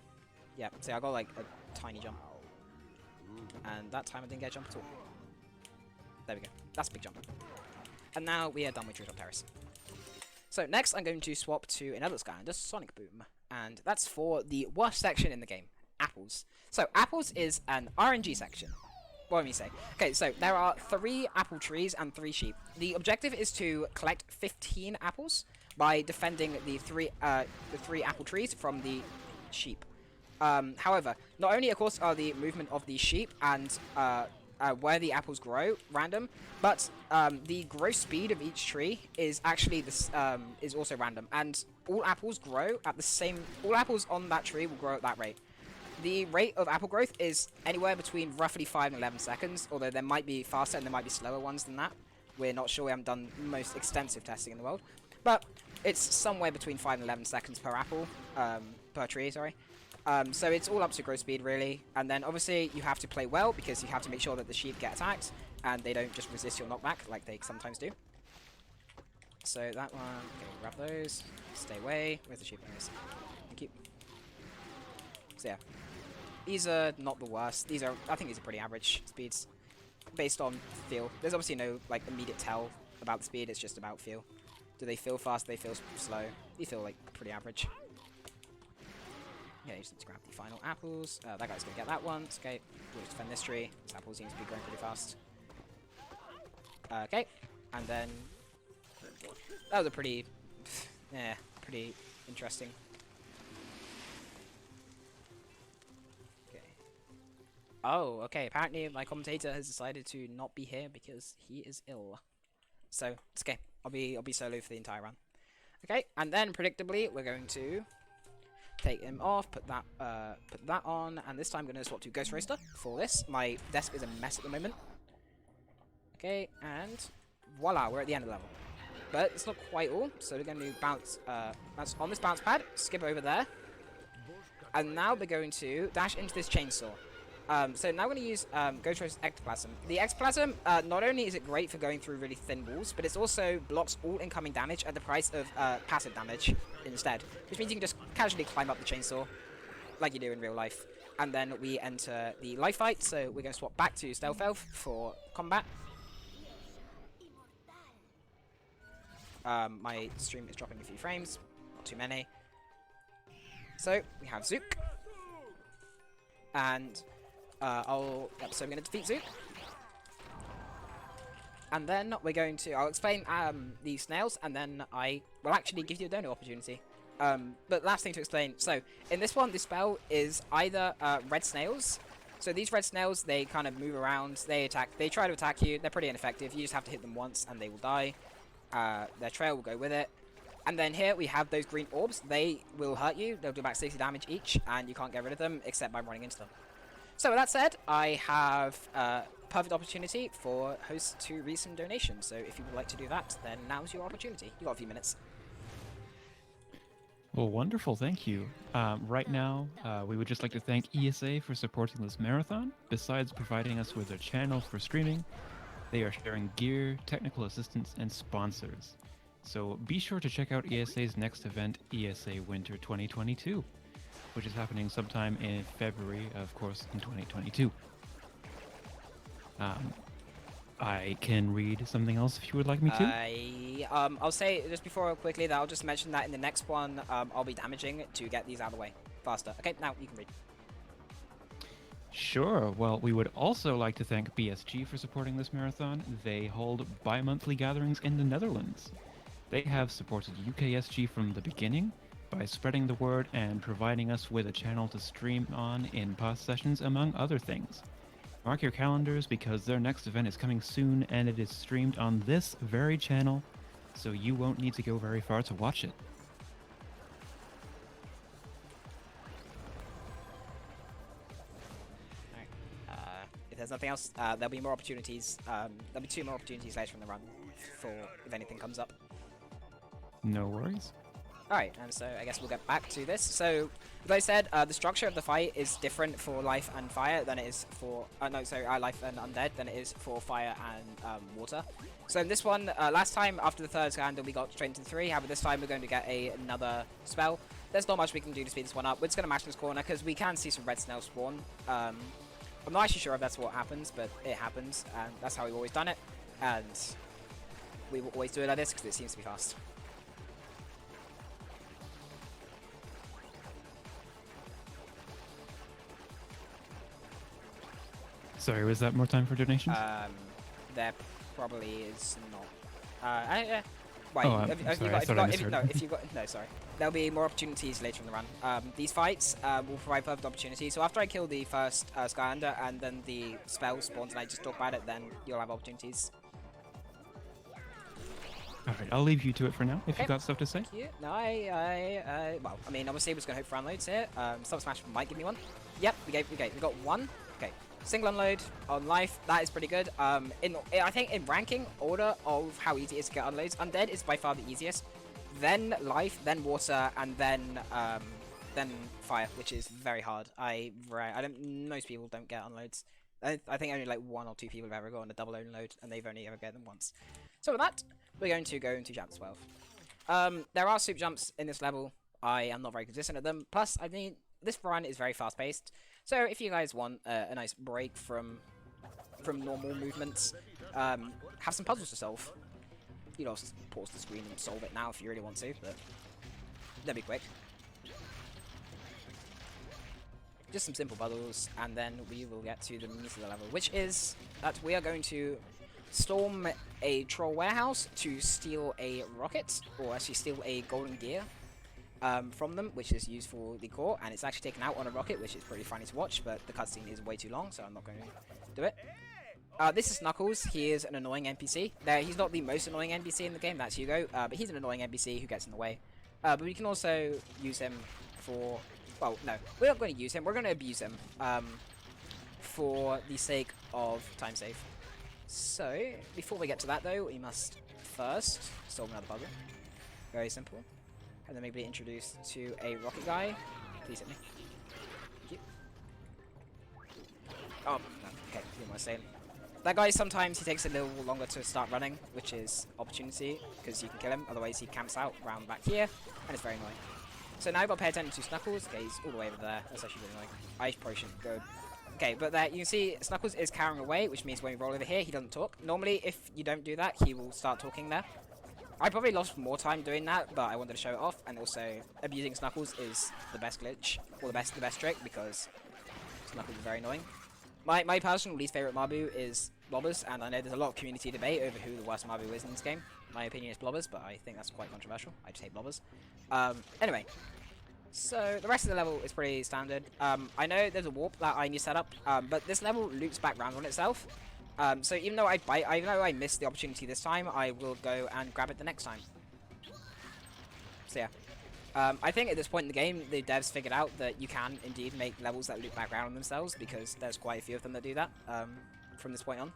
B: Yeah, see, I got like a tiny jump. And that time I didn't get a jump at all. There we go. That's a big jump. And now we are done with Treetop Terrace. So next I'm going to swap to another Skylanders, Sonic Boom. And that's for the worst section in the game, apples. So apples is an RNG section. What do you say? Okay, so there are 3 apple trees and 3 sheep. The objective is to collect 15 apples by defending the 3 apple trees from the sheep. However, not only of course are the movement of the sheep and where the apples grow random, but the growth speed of each tree is actually this is also random, and all apples grow at the same. All apples on that tree will grow at that rate. The rate of apple growth is anywhere between roughly 5 and 11 seconds, although there might be faster and there might be slower ones than that. We're not sure. We haven't done the most extensive testing in the world, but it's somewhere between 5 and 11 seconds per apple, per tree, sorry. So it's all up to growth speed, really. And then, obviously, you have to play well, because you have to make sure that the sheep get attacked, and they don't just resist your knockback, like they sometimes do. So that one, okay, grab those, stay away. Where's the sheep? Thank you. So yeah, these are not the worst. I think these are pretty average speeds, based on feel. There's obviously no, like, immediate tell about the speed, it's just about feel. Do they feel fast? Do they feel slow? You feel, like, pretty average. Yeah, you just need to grab the final apples. That guy's gonna get that one. Okay, we'll just defend this tree. This apple seems to be growing pretty fast. Okay, and then that was a pretty, yeah, pretty interesting. Okay. Oh, okay. Apparently, my commentator has decided to not be here because he is ill. So it's okay. I'll be solo for the entire run. Okay, and then predictably, we're going to take him off, put that on, and this time I'm going to swap to Ghost Roaster for this. My desk is a mess at the moment. Okay, and voila, we're at the end of the level. But it's not quite all, so we're going to bounce on this bounce pad, skip over there, and now we're going to dash into this chainsaw. So now we're going to use Ghost Roaster's Ectoplasm. The Ectoplasm, not only is it great for going through really thin walls, but it also blocks all incoming damage at the price of passive damage instead. Which means you can just casually climb up the chainsaw, like you do in real life. And then we enter the life fight, so we're going to swap back to Stealth Elf for combat. My stream is dropping a few frames, not too many. So, we have Zook. And so I'm going to defeat Zook. And then we're going to, I'll explain the snails, and then I will actually give you a dono opportunity. But last thing to explain, so in this one, the spell is either red snails. So these red snails, they kind of move around, they try to attack you, they're pretty ineffective, you just have to hit them once and they will die. Their trail will go with it. And then here we have those green orbs, they will hurt you, they'll do about 60 damage each, and you can't get rid of them except by running into them. So with that said, I have perfect opportunity for host to recent donations. So if you would like to do that, then now's your opportunity. You've got a few minutes.
A: Well, wonderful, thank you. Right now, we would just like to thank ESA for supporting this marathon. Besides providing us with a channel for streaming, they are sharing gear, technical assistance, and sponsors. So be sure to check out ESA's next event, ESA Winter 2022, which is happening sometime in February, of course, in 2022. I can read something else if you would like me to.
B: I'll say just before quickly that I'll just mention that in the next one, I'll be damaging to get these out of the way faster. Okay, now you can read.
A: Sure. Well, we would also like to thank BSG for supporting this marathon. They hold bi-monthly gatherings in the Netherlands. They have supported UKSG from the beginning by spreading the word and providing us with a channel to stream on in past sessions, among other things. Mark your calendars because their next event is coming soon and it is streamed on this very channel, so you won't need to go very far to watch it.
B: If there's nothing else, there'll be more opportunities. There'll be 2 more opportunities later in the run for if anything comes up.
A: No worries.
B: Alright, and so I guess we'll get back to this. So, as I said, the structure of the fight is different for life and fire than it is for... life and undead than it is for fire and water. So in this one, last time after the 3rd Skylander we got straight into 3, however this time we're going to get another spell. There's not much we can do to speed this one up. We're just going to mash this corner because we can see some red snails spawn. I'm not actually sure if that's what happens, but it happens, and that's how we've always done it. And we will always do it like this because it seems to be fast.
A: Sorry, was that more time for donations?
B: There probably is not. Wait, sorry. There'll be more opportunities later in the run. These fights will provide further opportunities. So after I kill the first Skylander and then the spell spawns and I just talk about it, then you'll have opportunities.
A: Alright, I'll leave you to it for now, if you've got stuff to say.
B: Thank you. No, well, I mean, obviously we're just going to hope for unloads here. Sub Smash might give me one. Yep, we got one. Okay. Single unload on life, that is pretty good. I think in ranking order of how easy it is to get unloads, Undead is by far the easiest. then life, then water, and then fire, which is very hard. Most people don't get unloads. I think only like 1 or 2 people have ever gotten a double unload, and they've only ever get them once. So with that, we're going to go into chapter 12. There are super jumps in this level. I am not very consistent at them. Plus, I mean, this run is very fast paced. So if you guys want a nice break from normal movements, have some puzzles to solve. You can also pause the screen and solve it now if you really want to, but they'll be quick. Just some simple puzzles, and then we will get to the meat of the level, which is that we are going to storm a troll warehouse to steal a rocket, or actually steal a golden gear from them, which is used for the core, and it's actually taken out on a rocket, which is pretty funny to watch, but the cutscene is way too long, so I'm not going to do it. This is Knuckles. He is an annoying NPC. He's not the most annoying NPC in the game, that's Hugo, but he's an annoying NPC who gets in the way. But we can also use him for... Well, no, we're not going to use him. We're going to abuse him for the sake of time save. So, before we get to that, though, we must first solve another puzzle. Very simple. And then maybe be introduced to a rocket guy. Please hit me. Thank you. Oh, no, okay, you know what I'm saying. That guy, sometimes he takes a little longer to start running, which is opportunity, because you can kill him. Otherwise, he camps out around back here, and it's very annoying. So now I've got to pay attention to Snuggles. Okay, he's all the way over there. That's actually really annoying. I probably shouldn't go. Okay, but there you can see Snuggles is carrying away, which means when we roll over here, he doesn't talk. Normally, if you don't do that, he will start talking there. I probably lost more time doing that, but I wanted to show it off. And also, abusing Snuggles is the best glitch, or the best trick, because Snuggles is very annoying. My personal least favorite Mabu is Blobbers, and I know there's a lot of community debate over who the worst Mabu is in this game. My opinion is Blobbers, but I think that's quite controversial. I just hate Blobbers. Anyway, so the rest of the level is pretty standard. I know there's a warp that I need to set up, but this level loops back round on itself. So even though I missed the opportunity this time, I will go and grab it the next time. So yeah. I think at this point in the game, the devs figured out that you can indeed make levels that loop back around on themselves, because there's quite a few of them that do that from this point on.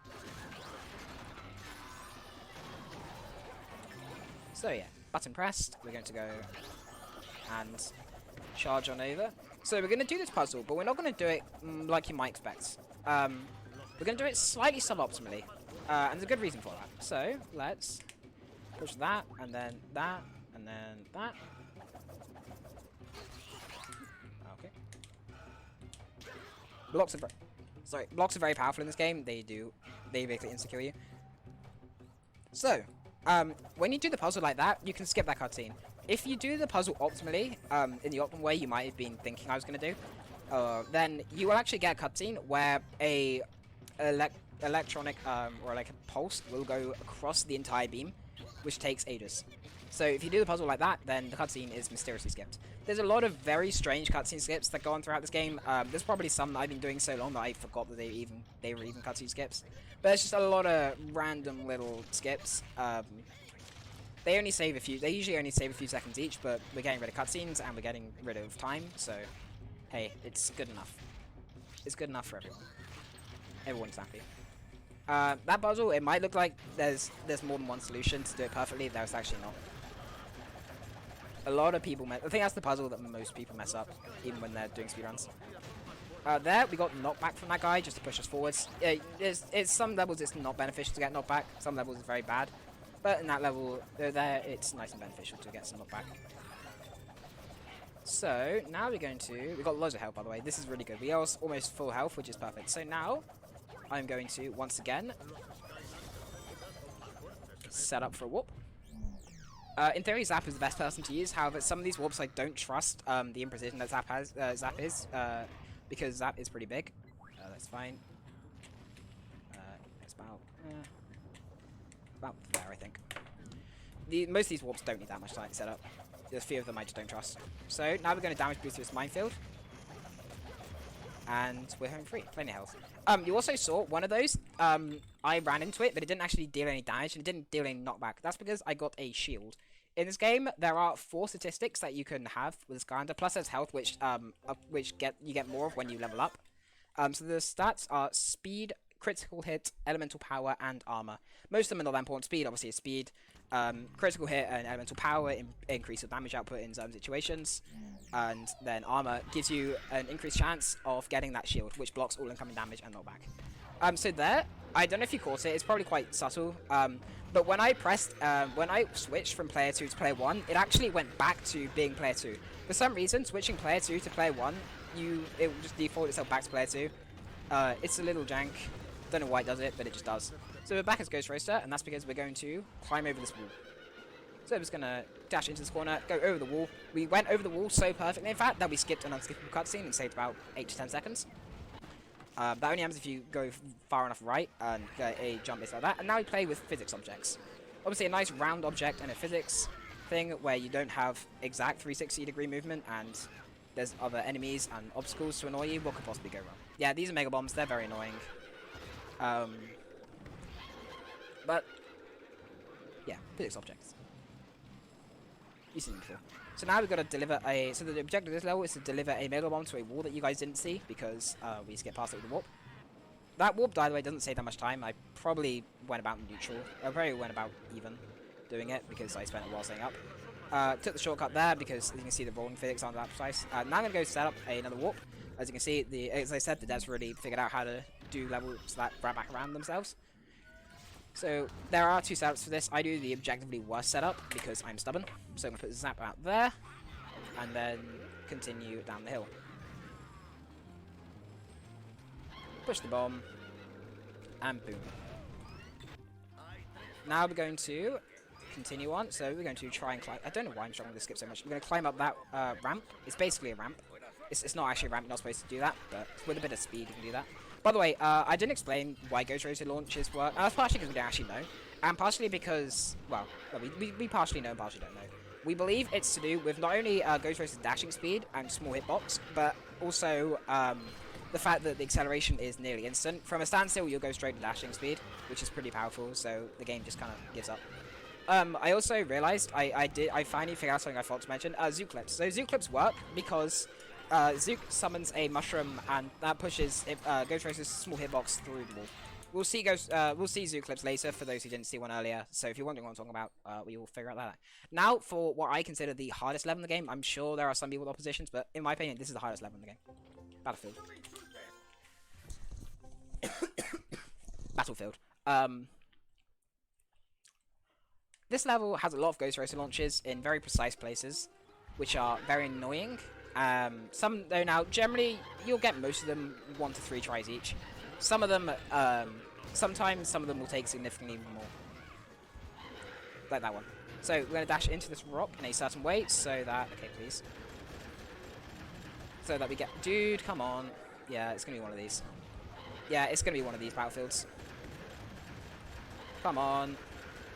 B: So yeah, button pressed, we're going to go and charge on over. So we're going to do this puzzle, but we're not going to do it like you might expect. We're going to do it slightly suboptimally, and there's a good reason for that. So let's push that, and then that, and then that. Okay. Blocks are very powerful in this game. They basically insecure you. So, when you do the puzzle like that, you can skip that cutscene. If you do the puzzle optimally, in the optimal way you might have been thinking I was going to do, then you will actually get a cutscene where a electronic or like a pulse will go across the entire beam, which takes ages. So if you do the puzzle like that, then the cutscene is mysteriously skipped. There's a lot of very strange cutscene skips that go on throughout this game. There's probably some that I've been doing so long that I forgot that they were even cutscene skips. But it's just a lot of random little skips. They usually only save a few seconds each, but we're getting rid of cutscenes and we're getting rid of time, so hey, it's good enough. It's good enough for everyone. Everyone's happy. That puzzle, it might look like there's more than one solution to do it perfectly. There's actually not. A lot of people I think that's the puzzle that most people mess up, even when they're doing speedruns. There, we got knockback from that guy just to push us forwards. It's some levels it's not beneficial to get knockback, some levels it's very bad. But in that level, there, it's nice and beneficial to get some knockback. So, now we're going to... We've got loads of health, by the way. This is really good. We are almost full health, which is perfect. So now, I'm going to, once again, set up for a warp. In theory, Zap is the best person to use. However, some of these warps I don't trust the imprecision that Zap is, because Zap is pretty big. That's fine. It's about there, I think. Most of these warps don't need that much time to set up. There's a few of them I just don't trust. So now we're going to damage boost this minefield. And we're home free. Plenty of health. You also saw one of those. I ran into it, but it didn't actually deal any damage, and it didn't deal any knockback. That's because I got a shield. In this game, there are 4 statistics that you can have with Skylander, plus there's health, which you get more of when you level up. So the stats are speed, critical hit, elemental power, and armor. Most of them are not that important. Speed, obviously, is speed. Critical hit and elemental power increase your damage output in certain situations. And then armor gives you an increased chance of getting that shield, which blocks all incoming damage and knockback. So there, I don't know if you caught it. It's probably quite subtle. But when I switched from player 2 to player 1, it actually went back to being player 2. For some reason, switching player 2 to player 1, it will just default itself back to player 2. It's a little jank. Don't know why it does it, but it just does. So we're back as Ghost Roaster, and that's because we're going to climb over this wall. So we're just going to dash into this corner, go over the wall. We went over the wall so perfectly, in fact, that we skipped an unskippable cutscene and saved about 8 to 10 seconds. That only happens if you go far enough right and get a jump bits like that. And now we play with physics objects. Obviously a nice round object and a physics thing where you don't have exact 360-degree movement and there's other enemies and obstacles to annoy you. What could possibly go wrong? Yeah, these are Mega Bombs. They're very annoying. But, yeah, physics objects. You've seen them before. So now we've got to deliver a... So the objective of this level is to deliver a Mega Bomb to a wall that you guys didn't see because we just get past it with a warp. That warp, by the way, doesn't take that much time. I probably went about neutral. I probably went about even doing it because I spent a while setting up. Took the shortcut there because you can see the rolling physics aren't that precise. Now I'm going to go set up another warp. As you can see, as I said, the devs really figured out how to do levels that wrap back around themselves. So there are 2 setups for this. I do the objectively worst setup because I'm stubborn. So I'm going to put Zap out there and then continue down the hill. Push the bomb and boom. Now we're going to continue on. So we're going to try and climb. I don't know why I'm struggling with this skip so much. We're going to climb up that ramp. It's basically a ramp. It's not actually a ramp. You're not supposed to do that, but with a bit of speed you can do that. By the way, I didn't explain why Ghost Roaster launches work. That's partially because we don't actually know. And partially because, well, we partially know and partially don't know. We believe it's to do with not only Ghost Roaster's dashing speed and small hitbox, but also the fact that the acceleration is nearly instant. From a standstill, you'll go straight to dashing speed, which is pretty powerful, so the game just kind of gives up. I also realized I finally figured out something I forgot to mention. Zook clips. So Zook clips work because Zook summons a mushroom and that pushes Ghost Roaster's small hitbox through the wall. We'll see Zook clips later for those who didn't see one earlier. So if you're wondering what I'm talking about, we will figure out that. Now for what I consider the hardest level in the game. I'm sure there are some people with oppositions, but in my opinion, this is the hardest level in the game. Battlefield. Battlefield. This level has a lot of Ghost Roaster launches in very precise places, which are very annoying. Some, though, now, generally, you'll get most of them 1 to 3 tries each. Some of them, sometimes some of them will take significantly more. Like that one. So, we're going to dash into this rock in a certain way, so that, okay, please. So that we get, dude, come on. Yeah, it's going to be one of these. Yeah, it's going to be one of these battlefields. Come on.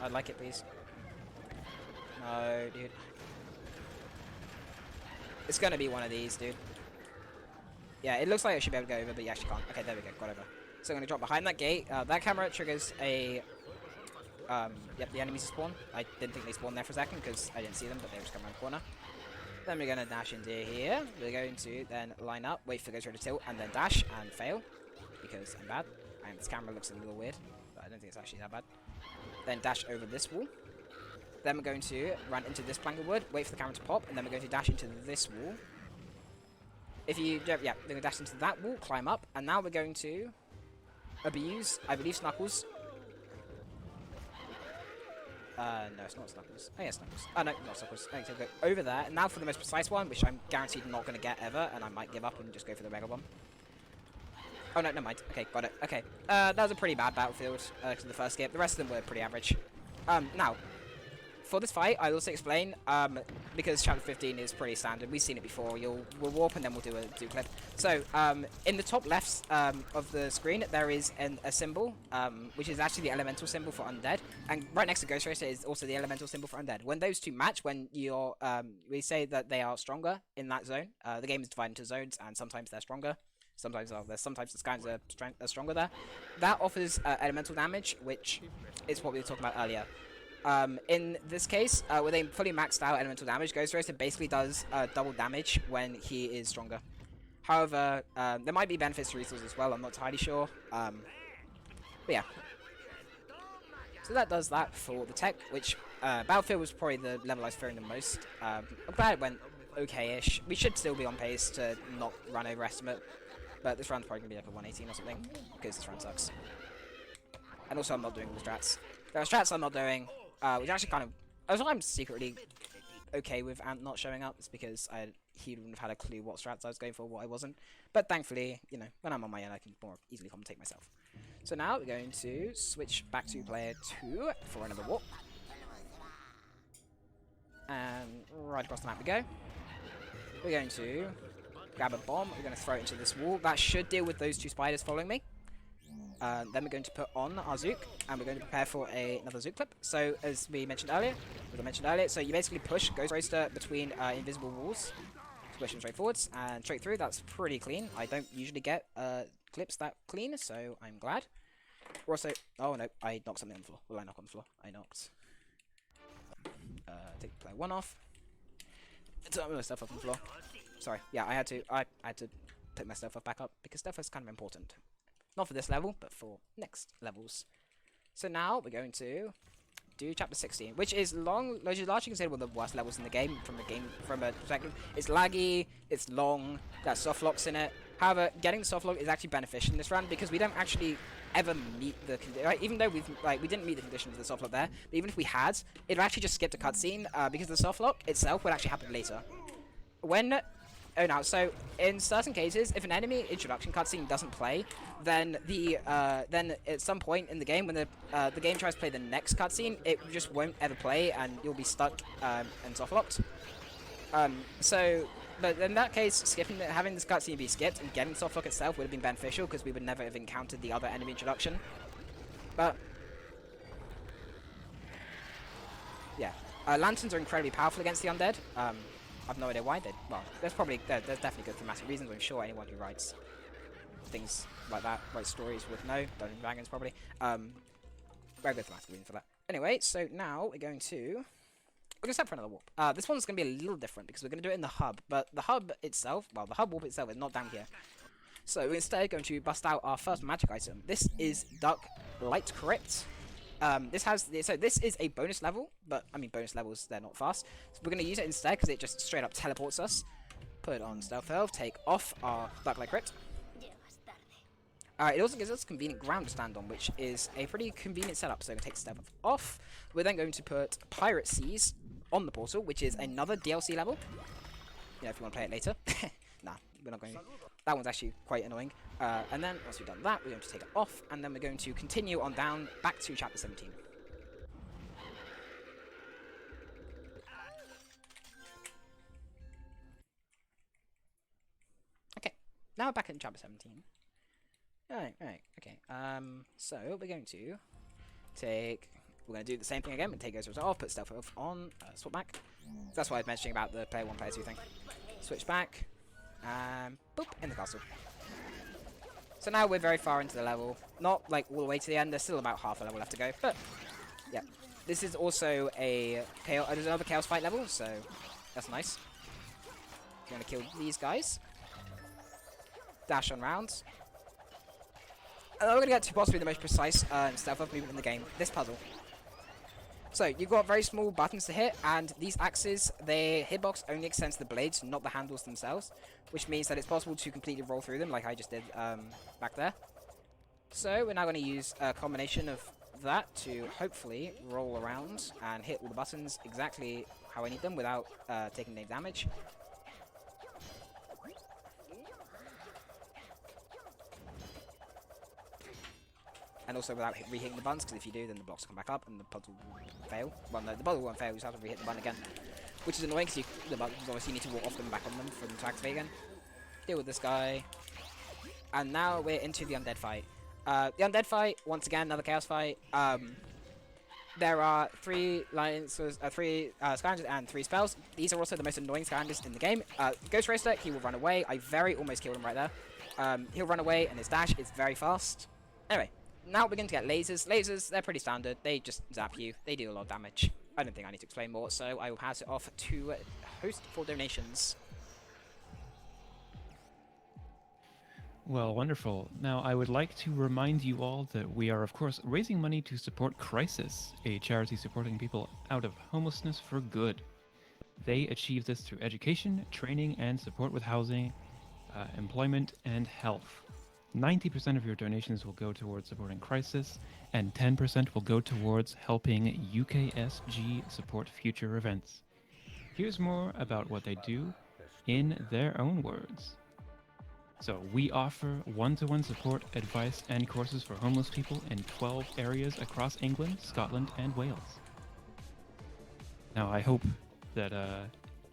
B: I'd like it, please. No, dude. It's gonna be one of these, dude. Yeah, it looks like I should be able to go over, but you actually can't. Okay, there we go, got over. So I'm gonna drop behind that gate. That camera triggers a... yep, the enemies spawn. I didn't think they spawned there for a second, because I didn't see them, but they were just coming around the corner. Then we're gonna dash into here. We're going to then line up, wait for Ghost Roaster to tilt, and then dash, and fail. Because I'm bad. And this camera looks a little weird, but I don't think it's actually that bad. Then dash over this wall. Then we're going to run into this plank of wood, wait for the camera to pop, and then we're going to dash into this wall. If you, yeah, we're going to dash into that wall, climb up, and now we're going to abuse, I believe, Snuckles. No, it's not Snuckles. Oh, yeah, Snuckles. Oh, no, not Snuckles. I need to go over there, and now for the most precise one, which I'm guaranteed not going to get ever, and I might give up and just go for the Mega Bomb. Oh, no, never mind. Okay, got it. Okay. That was a pretty bad battlefield to the first skip. The rest of them were pretty average. Now, for this fight, I'll also explain, because Chapter 15 is pretty standard. We've seen it before. We'll warp and then we'll do a clip. So, in the top left of the screen, there is a symbol, which is actually the elemental symbol for undead. And right next to Ghost Racer is also the elemental symbol for undead. When those two match, when you're, we say that they are stronger in that zone. The game is divided into zones, and sometimes they're stronger. Sometimes the Skylanders are stronger there. That offers elemental damage, which is what we were talking about earlier. In this case, with a fully maxed out elemental damage, Ghost Racer basically does double damage when he is stronger. However, there might be benefits to resources as well, I'm not entirely sure. But yeah. So that does that for the tech, which Battlefield was probably the level I was fearing the most. I'm glad it went okay-ish. We should still be on pace to not run over estimate, but this round's probably going to be like a 118 or something, because this round sucks. And also I'm not doing all the strats. There are strats I'm not doing, which actually kind of... I'm secretly okay with Ant not showing up. It's because he wouldn't have had a clue what strats I was going for, what I wasn't. But thankfully, you know, when I'm on my own, I can more easily commentate myself. So now we're going to switch back to player 2 for another walk. And right across the map we go. We're going to grab a bomb. We're going to throw it into this wall. That should deal with those two spiders following me. Then we're going to put on our Zook, and we're going to prepare for another Zook clip. So, as we mentioned earlier, so you basically push Ghost Roaster between invisible walls. Push them straight forwards and straight through. That's pretty clean. I don't usually get clips that clean, so I'm glad. Also, oh no, I knocked something on the floor. Well, I knocked on the floor. I knocked. Take player 1 off. Turn my stuff up on the floor. Sorry. Yeah, I had to pick my stuff back up because stuff is kind of important. Not for this level, but for next levels. So now we're going to do chapter 16, which is largely considered one of the worst levels in the game from a perspective. It's laggy, it's long, there's soft locks in it. However, getting the soft lock is actually beneficial in this run because we don't actually ever meet the even though we didn't meet the conditions of the soft lock there, but even if we had, it would actually just skip the cutscene because the soft lock itself would actually happen later. So in certain cases, if an enemy introduction cutscene doesn't play, then then at some point in the game, when the game tries to play the next cutscene, it just won't ever play, and you'll be stuck and soft locked. But in that case, having this cutscene be skipped and getting soft lock itself would have been beneficial because we would never have encountered the other enemy introduction. But yeah, lanterns are incredibly powerful against the undead. I've no idea why. There's definitely good thematic reasons. I'm sure anyone who writes things like that, writes stories, would know. Dungeons & Dragons probably. Very good thematic reason for that. Anyway, so now we're going to set for another warp. This one's going to be a little different because we're going to do it in the hub, but the hub itself, well, the hub warp itself is not down here. So we're instead going to bust out our first magic item. This is Duck Light Crypt. This is a bonus level, but I mean bonus levels, they're not fast. So we're going to use it instead because it just straight up teleports us. Put it on Stealth Elf, take off our Duck Light Crypt. It also gives us convenient ground to stand on, which is a pretty convenient setup. So we're going to take Stealth Elf off. We're then going to put Pirate Seas on the portal, which is another DLC level. You know, if you want to play it later. Nah, we're not going to. That one's actually quite annoying. And then, once we've done that, we're going to take it off, and then we're going to continue on down back to chapter 17. Okay, now we're back in chapter 17. Alright, okay. So we're going to do the same thing again. We'll take those off, put Stealth Elf on, swap back. That's why I was mentioning about the player 1, player 2 thing. Switch back, and boop, in the castle. So now we're very far into the level. Not like all the way to the end, there's still about half a level left to go, but yeah. This is also there's another Chaos Fight level, so that's nice. We're gonna kill these guys. Dash on rounds. And then we're gonna get to possibly the most precise stealth of movement in the game, this puzzle. So, you've got very small buttons to hit, and these axes, their hitbox only extends to the blades, not the handles themselves, which means that it's possible to completely roll through them, like I just did back there. So, we're now going to use a combination of that to hopefully roll around and hit all the buttons exactly how I need them without taking any damage. And also without re-hitting the buttons, because if you do, then the blocks come back up and the puzzle will fail. Well, no, the puzzle won't fail, you just have to re-hit the button again. Which is annoying, because the buttons obviously need to walk off them and back on them for them to activate again. Deal with this guy. And now we're into the undead fight. The undead fight, once again, another chaos fight. There are three Skylanders and 3 spells. These are also the most annoying Skylanders in the game. Ghost Roaster, he will run away. I very almost killed him right there. He'll run away, and his dash is very fast. Anyway. Now we're going to get lasers. Lasers, they're pretty standard. They just zap you. They do a lot of damage. I don't think I need to explain more, so I will pass it off to host for donations.
A: Well, wonderful. Now, I would like to remind you all that we are, of course, raising money to support Crisis, a charity supporting people out of homelessness for good. They achieve this through education, training, and support with housing, employment, and health. 90% of your donations will go towards supporting Crisis, and 10% will go towards helping UKSG support future events. Here's more about what they do in their own words. So, we offer one to one support, advice, and courses for homeless people in 12 areas across England, Scotland, and Wales. Now, I hope that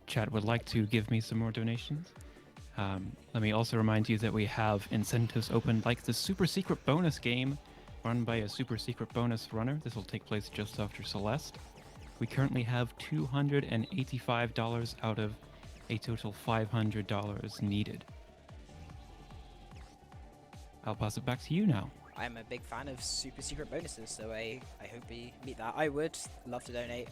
A: chat would like to give me some more donations. Let me also remind you that we have incentives open, like the super secret bonus game run by a super secret bonus runner. This will take place just after Celeste. We currently have $285 out of a total $500 needed. I'll pass it back to you now.
B: I'm a big fan of super secret bonuses, so I hope we meet that. I would love to donate.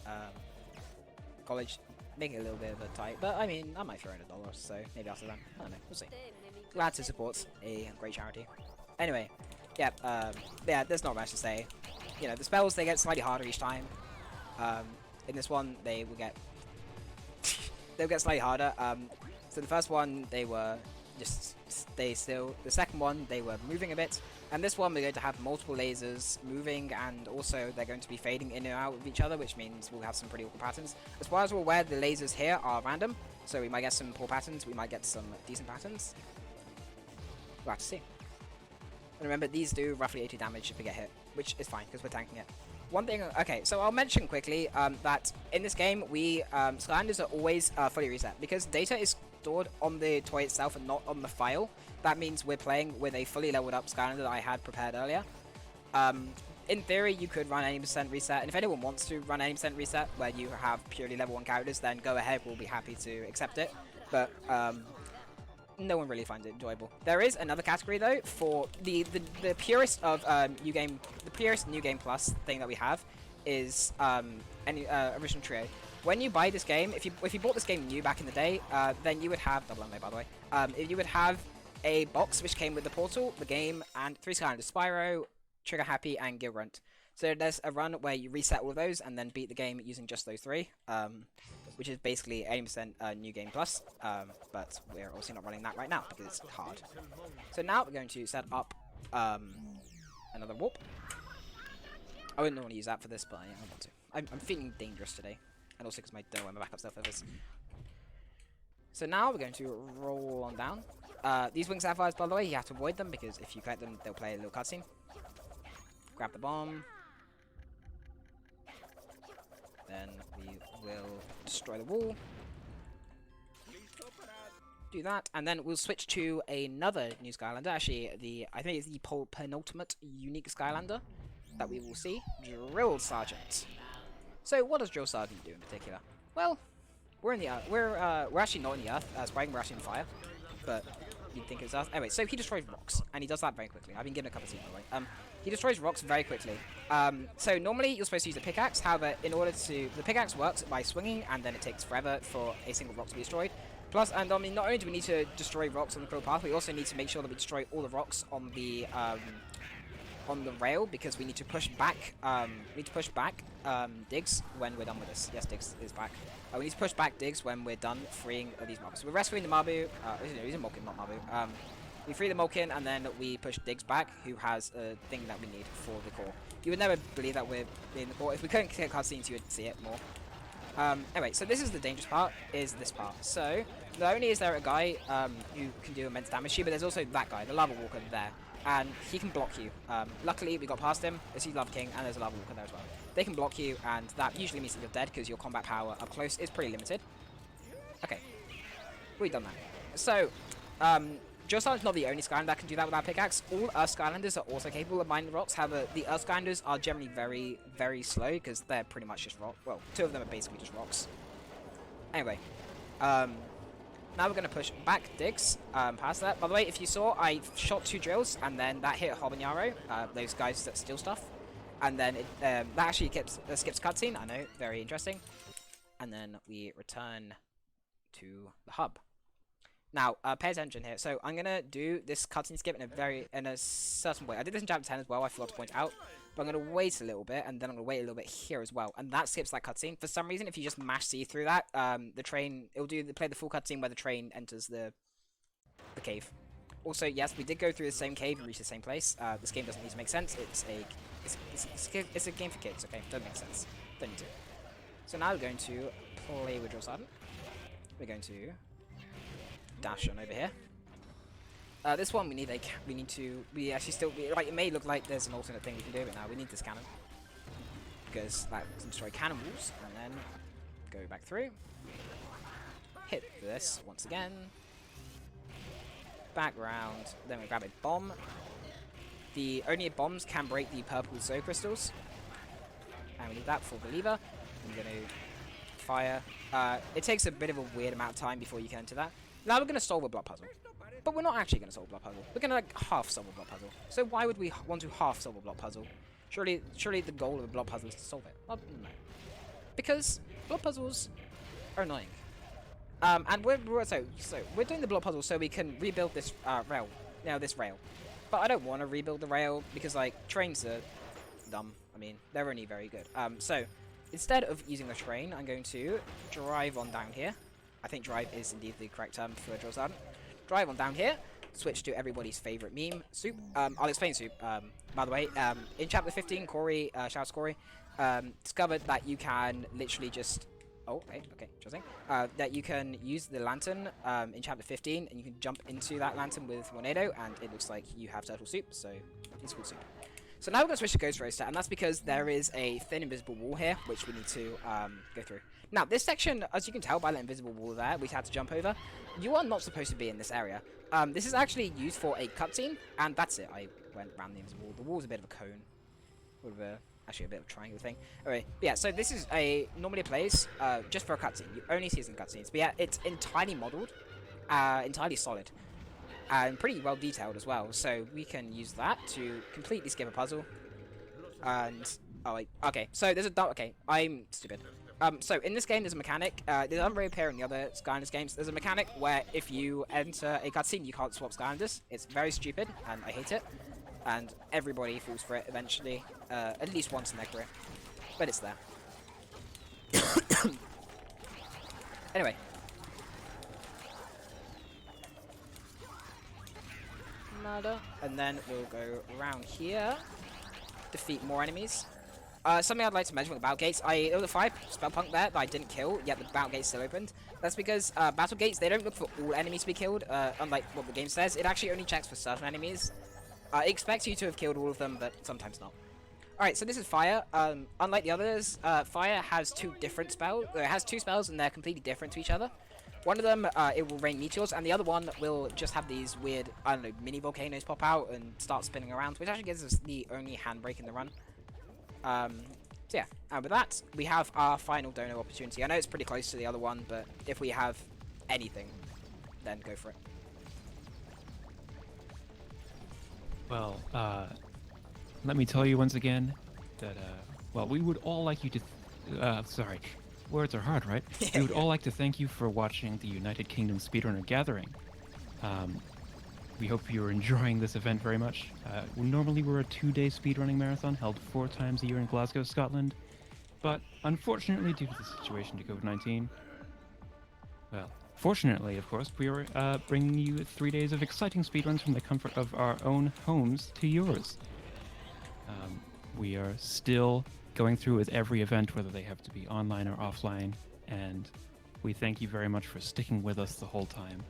B: College, make it a little bit of a tight, but I mean, I might throw in $1, so maybe after then. I don't know, we'll see. Glad to support a great charity. Anyway, yeah, there's not much to say. You know, the spells, they get slightly harder each time. In this one, they'll get slightly harder. So the first one, they were just stay still. The second one, they were moving a bit. And this one, we're going to have multiple lasers moving, and also they're going to be fading in and out of each other, which means we'll have some pretty awkward patterns. As far as we're aware, the lasers here are random, so we might get some poor patterns, we might get some decent patterns. We'll have to see. And remember, these do roughly 80 damage if we get hit, which is fine, because we're tanking it. One thing, okay, so I'll mention quickly that in this game, Skylanders are always fully reset, because data is stored on the toy itself and not on the file. That means we're playing with a fully leveled up Skylander that I had prepared earlier. In theory, you could run any % reset, and if anyone wants to run any % reset where you have purely level 1 characters, then go ahead, we'll be happy to accept it. But no one really finds it enjoyable. There is another category though for the purest of new game, the purest new game plus thing that we have is original trio. When you buy this game, if you bought this game new back in the day, then you would have double MA by the way. You would have a box which came with the portal, the game, and 3 Skylanders: Spyro, Trigger Happy, and Gilgrunt. So there's a run where you reset all of those and then beat the game using just those 3, which is basically 80% new game plus. But we're obviously not running that right now because it's hard. So now we're going to set up another warp. I wouldn't want to use that for this, but I want to. I'm feeling dangerous today, and also because my backup stuff is. So now we're going to roll on down. These wing sapphires, by the way, you have to avoid them because if you collect them, they'll play a little cutscene. Grab the bomb. Then we will destroy the wall. Do that, and then we'll switch to another new Skylander. Actually, I think it's the penultimate unique Skylander that we will see. Drill Sergeant. So, what does Drill Sergeant do in particular? Well, we're in the Earth. We're actually not in the Earth. Sprite, we're actually in fire, but you'd think it's Earth. Anyway, so he destroys rocks, and he does that very quickly. I've been given a couple of scenes, by the way. He destroys rocks very quickly. So normally you're supposed to use a pickaxe. However, the pickaxe works by swinging, and then it takes forever for a single rock to be destroyed. Plus, and I mean, not only do we need to destroy rocks on the cruel path, we also need to make sure that we destroy all the rocks on the rail, because we need to push back. Diggs when we're done with this. Yes, Diggs is back. We need to push back Diggs when we're done freeing these mobs. So we're rescuing the Mabu. He's a Malkin, not Mabu. We free the Malkin, and then we push Diggs back, who has a thing that we need for the core. You would never believe that we're in the core. If we couldn't get cutscenes, you would see it more. Anyway, so this is the dangerous part, is this part. So, not only is there a guy who can do immense damage to you, but there's also that guy, the Lava Walker there. And he can block you. Luckily, we got past him. There's Lava King, and there's a Lava Walker there as well. They can block you, and that usually means that you're dead, because your combat power up close is pretty limited. Okay. We've done that. So, Drill Sergeant's not the only Skylander that can do that with our pickaxe. All Earth Skylanders are also capable of mining rocks. However, the Earth Skylanders are generally very, very slow, because they're pretty much just rock. Well, 2 of them are basically just rocks. Anyway, now we're going to push back Diggs past that. By the way, if you saw, I shot 2 drills, and then that hit Habanero, those guys that steal stuff. And then that actually skips cutscene. I know, very interesting. And then we return to the hub. Now, pay attention here. So I'm gonna do this cutscene skip in a certain way. I did this in chapter 10 as well. I forgot to point out, but I'm gonna wait a little bit, and then I'm gonna wait a little bit here as well, and that skips that cutscene. For some reason, if you just mash C through that, the train it'll play the full cutscene where the train enters the cave. Also, yes, we did go through the same cave and reach the same place. This game doesn't need to make sense. It's a game for kids. Okay, doesn't make sense. Don't need to. So now we're going to play with Drill Sergeant. We're going to dash on over here. This one we actually still like it may look like there's an alternate thing we can do, but now we need this cannon because that can destroy cannon walls, and then go back through, hit this once again, back round, then we grab a bomb. The only bombs can break the purple Zoe crystals, and we need that for the lever. I'm gonna fire. It takes a bit of a weird amount of time before you can enter that. Now we're going to solve a block puzzle. But we're not actually going to solve a block puzzle. We're going to like half solve a block puzzle. So why would we want to half solve a block puzzle? Surely the goal of a block puzzle is to solve it. Well, no. Because block puzzles are annoying. And we're doing the block puzzle so we can rebuild this rail. This rail. But I don't want to rebuild the rail because like trains are dumb. I mean, they're only very good. So instead of using the train, I'm going to drive on down here. I think drive is indeed the correct term for Drill Sergeant. Drive on down here, switch to everybody's favourite meme, Soup. I'll explain Soup, by the way. In Chapter 15, Corey, shouts Corey, discovered that you can literally just... Oh, okay, interesting. That you can use the lantern in Chapter 15, and you can jump into that lantern with Tornado, and it looks like you have Turtle Soup, so it's called Soup. So now we're going to switch to Ghost Roaster, and that's because there is a thin invisible wall here, which we need to go through. Now, this section, as you can tell by the invisible wall there, we had to jump over. You are not supposed to be in this area. This is actually used for a cutscene, and that's it. I went around the invisible wall. The wall's a bit of a cone. Actually a bit of a triangle thing. Anyway, but yeah, so this is normally a place just for a cutscene. You only see it in cutscenes. But yeah, it's entirely modeled, entirely solid, and pretty well detailed as well. So we can use that to completely skip a puzzle. And okay, so there's a okay. I'm stupid. So in this game, there's a mechanic. It doesn't really appear in the other Skylanders games. There's a mechanic where if you enter a cutscene, you can't swap Skylanders. It's very stupid, and I hate it. And everybody falls for it eventually, at least once in their career. But it's there. Anyway. And then we'll go around here. Defeat more enemies. Something I'd like to mention with the battle gates. There was a 5 spell punk there that I didn't kill, yet the battle gates still opened. That's because battle gates, they don't look for all enemies to be killed, unlike what the game says. It actually only checks for certain enemies. It expects you to have killed all of them, but sometimes not. Alright, so this is fire. Unlike the others, fire has 2 different spells. It has 2 spells and they're completely different to each other. One of them, it will rain meteors, and the other one will just have these weird, I don't know, mini volcanoes pop out and start spinning around, which actually gives us the only handbrake in the run. So yeah, and with that, we have our final dono opportunity. I know it's pretty close to the other one, but if we have anything, then go for it.
A: Well, let me tell you once again that, well, we would all like you to... sorry, words are hard, right? We would all like to thank you for watching the United Kingdom Speedrunner Gathering. We hope you're enjoying this event very much. Normally we're a 2-day speedrunning marathon held 4 times a year in Glasgow, Scotland. But unfortunately, due to the situation to COVID-19, well, fortunately, of course, we are bringing you 3 days of exciting speedruns from the comfort of our own homes to yours. We are still going through with every event, whether they have to be online or offline, and we thank you very much for sticking with us the whole time.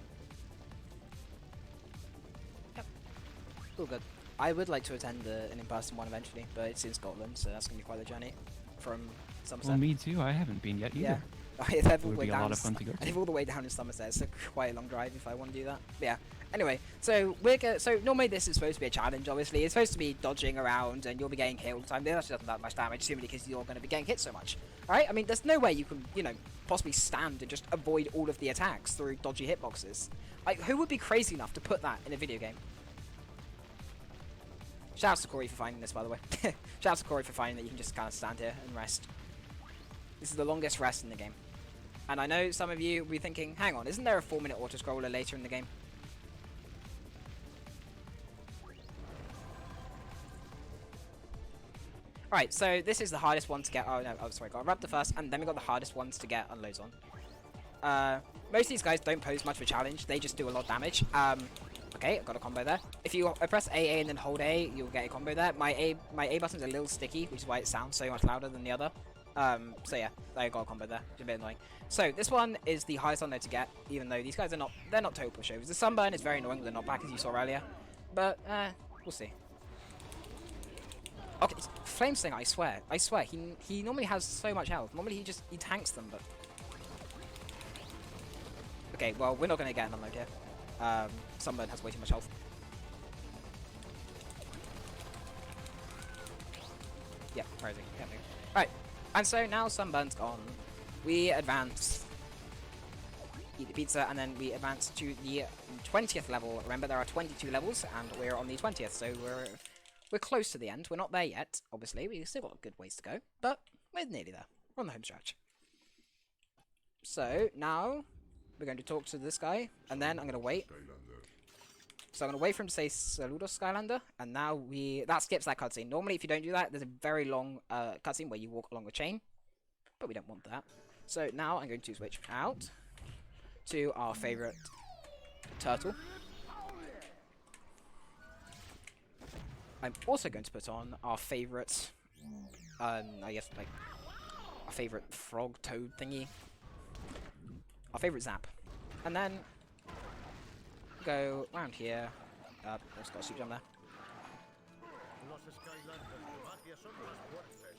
B: All good. I would like to attend an in-person one eventually, but it's in Scotland, so that's going to be quite a journey from Somerset.
A: Well, me too. I haven't been yet either.
B: Yeah. I live
A: It would be a lot of fun to go to.
B: I live all the way down in Somerset. It's quite a long drive if I want to do that. But yeah. Anyway, so normally this is supposed to be a challenge. Obviously, it's supposed to be dodging around, and you'll be getting hit all the time. There's actually not that much damage, simply because you're going to be getting hit so much. All right? I mean, there's no way you can, possibly stand and just avoid all of the attacks through dodgy hitboxes. Like, who would be crazy enough to put that in a video game? Shouts to Corey for finding this, by the way. Shouts to Corey for finding that you can just kind of stand here and rest. This is the longest rest in the game. And I know some of you will be thinking, hang on, isn't there a 4-minute auto-scroller later in the game? Alright, so this is the hardest one to get. Oh no, oh sorry, got a Raptor first, and then we got the hardest ones to get unloads on. Most of these guys don't pose much of a challenge, they just do a lot of damage. Okay, I got a combo there. If you press AA and then hold A, you'll get a combo there. My A button's a little sticky, which is why it sounds so much louder than the other. So yeah, I got a combo there. It's a bit annoying. So this one is the highest unload to get, even though these guys are they're not total pushovers. The sunburn is very annoying with the knockback, as you saw earlier. But, we'll see. Okay, Flame Slinger, I swear, he normally has so much health. Normally he tanks them, but... Okay, well, we're not going to get an unload here. Sunburn has way too much health. Yeah, where is he? Yeah, alright, and so now Sunburn's gone. We advance. Eat the pizza, and then we advance to the 20th level. Remember, there are 22 levels, and we're on the 20th, so we're close to the end. We're not there yet, obviously. We've still got a good ways to go, but we're nearly there. We're on the home stretch. So, now, we're going to talk to this guy, and then I'm going to wait. So I'm going to wait for him to say Saludos, Skylander, and now that skips that cutscene. Normally, if you don't do that, there's a very long cutscene where you walk along the chain, but we don't want that. So now I'm going to switch out to our favourite turtle. I'm also going to put on our favourite, I guess, like, our favourite frog toad thingy. Our favourite Zap. And then go around here. Let's got a super jump there.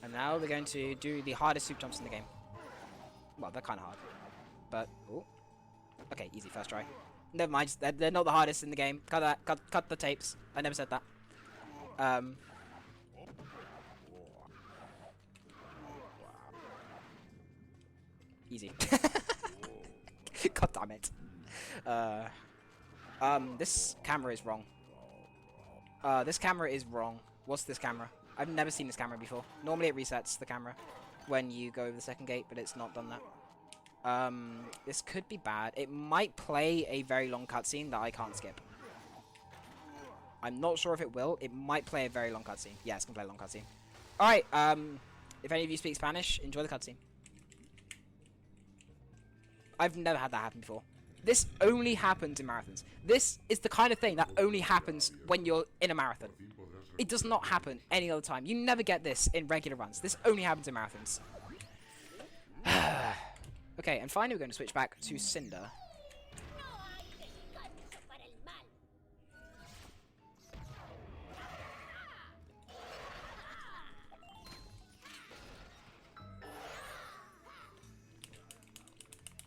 B: And now we're going to do the hardest super jumps in the game. Well, they're kind of hard. But, oh. Okay, easy first try. Never mind, they're not the hardest in the game. Cut that, cut the tapes. I never said that. Easy. God damn it. This camera is wrong. This camera is wrong. What's this camera? I've never seen this camera before. Normally it resets the camera when you go over the second gate, but it's not done that. This could be bad. It might play a very long cutscene that I can't skip. I'm not sure if it will. It might play a very long cutscene. Yeah, it's gonna play a long cutscene. Alright, if any of you speak Spanish, enjoy the cutscene. I've never had that happen before. This only happens in marathons. This is the kind of thing that only happens when you're in a marathon. It does not happen any other time. You never get this in regular runs. This only happens in marathons. Okay, and finally we're going to switch back to Cinder.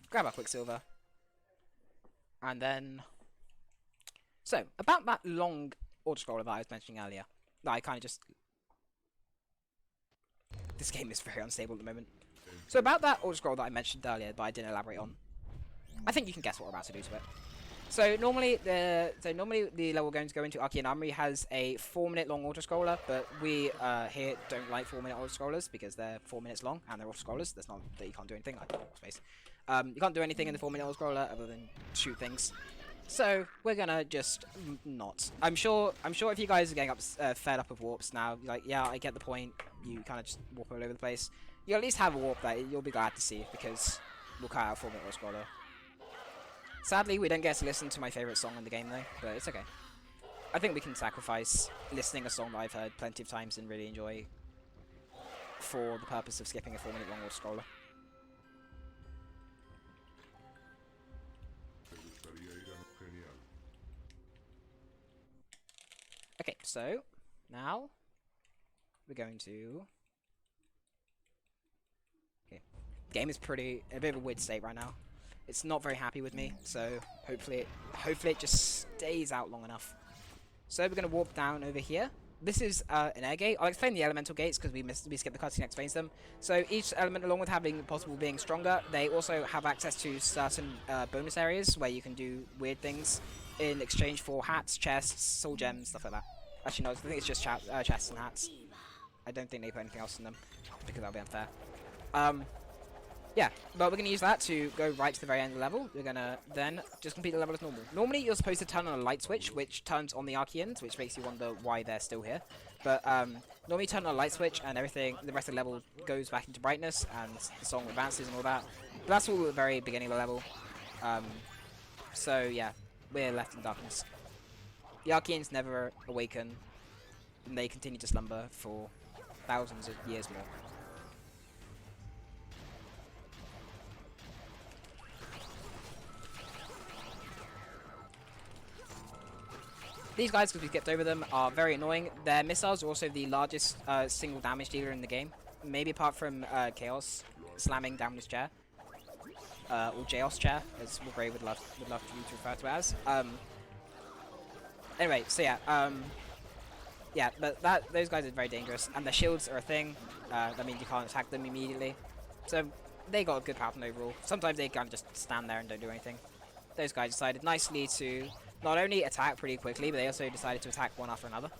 B: Grab our Quicksilver. And then... So, about that long auto-scroller that I was mentioning earlier. That I kind of just... This game is very unstable at the moment. So about that auto-scroll that I mentioned earlier, but I didn't elaborate on. I think you can guess what we're about to do to it. So normally the level we're going to go into, Archean Armory, has a 4-minute long auto-scroller, but we here don't like 4-minute auto-scrollers because they're 4 minutes long and they're auto-scrollers. That's not that you can't do anything. I don't know, space. You can't do anything in the 4-minute auto-scroller other than shoot things. So we're gonna just not. I'm sure if you guys are getting fed up of warps now, like, yeah, I get the point. You kind of just warp all over the place. You at least have a warp that you'll be glad to see because we'll cut out a 4-minute auto-scroller. Sadly, we don't get to listen to my favourite song in the game though, but it's okay. I think we can sacrifice listening a song that I've heard plenty of times and really enjoy for the purpose of skipping a 4-minute long auto-scroller. Okay, so now we're going to... Okay, the game is a bit of a weird state right now. It's not very happy with me, so hopefully it just stays out long enough. So we're going to warp down over here. This is an air gate. I'll explain the elemental gates because we skipped the cutscene that explains them. So each element, along with having the possible being stronger, they also have access to certain bonus areas where you can do weird things in exchange for hats, chests, soul gems, stuff like that. Actually, no, I think it's just chests and hats. I don't think they put anything else in them because that would be unfair. yeah, but we're going to use that to go right to the very end of the level. We're going to then just complete the level as normal. Normally, you're supposed to turn on a light switch, which turns on the Archeans, which makes you wonder why they're still here. But normally, you turn on a light switch, and everything, the rest of the level goes back into brightness, and the song advances and all that. But that's all at the very beginning of the level. So, yeah, we're left in darkness. The Archeans never awaken, and they continue to slumber for thousands of years more. These guys, because we skipped over them, are very annoying. Their missiles are also the largest single damage dealer in the game. Maybe apart from Chaos slamming down his chair. Or Chaos chair, as Gray would love you to refer to it as. Anyway, so yeah, yeah, but those guys are very dangerous, and their shields are a thing. That means you can't attack them immediately. So they got a good pattern overall. Sometimes they kind of just stand there and don't do anything. Those guys decided nicely to not only attack pretty quickly, but they also decided to attack one after another.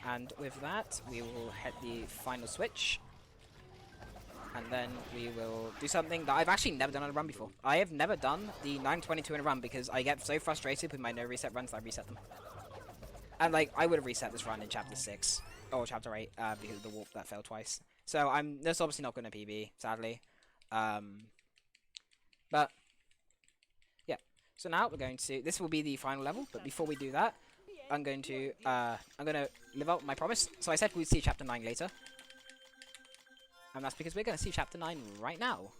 B: And with that, we will hit the final switch. And then we will do something that I've actually never done on a run before. I have never done the 922 in a run because I get so frustrated with my no reset runs that I reset them. And like, I would have reset this run in chapter 6 or chapter 8 because of the warp that failed twice. So that's obviously not going to PB, sadly. But yeah. So now we're going to, this will be the final level, but before we do that, I'm going to live up my promise. So I said we'd see chapter 9 later. And that's because we're going to see chapter 9 right now.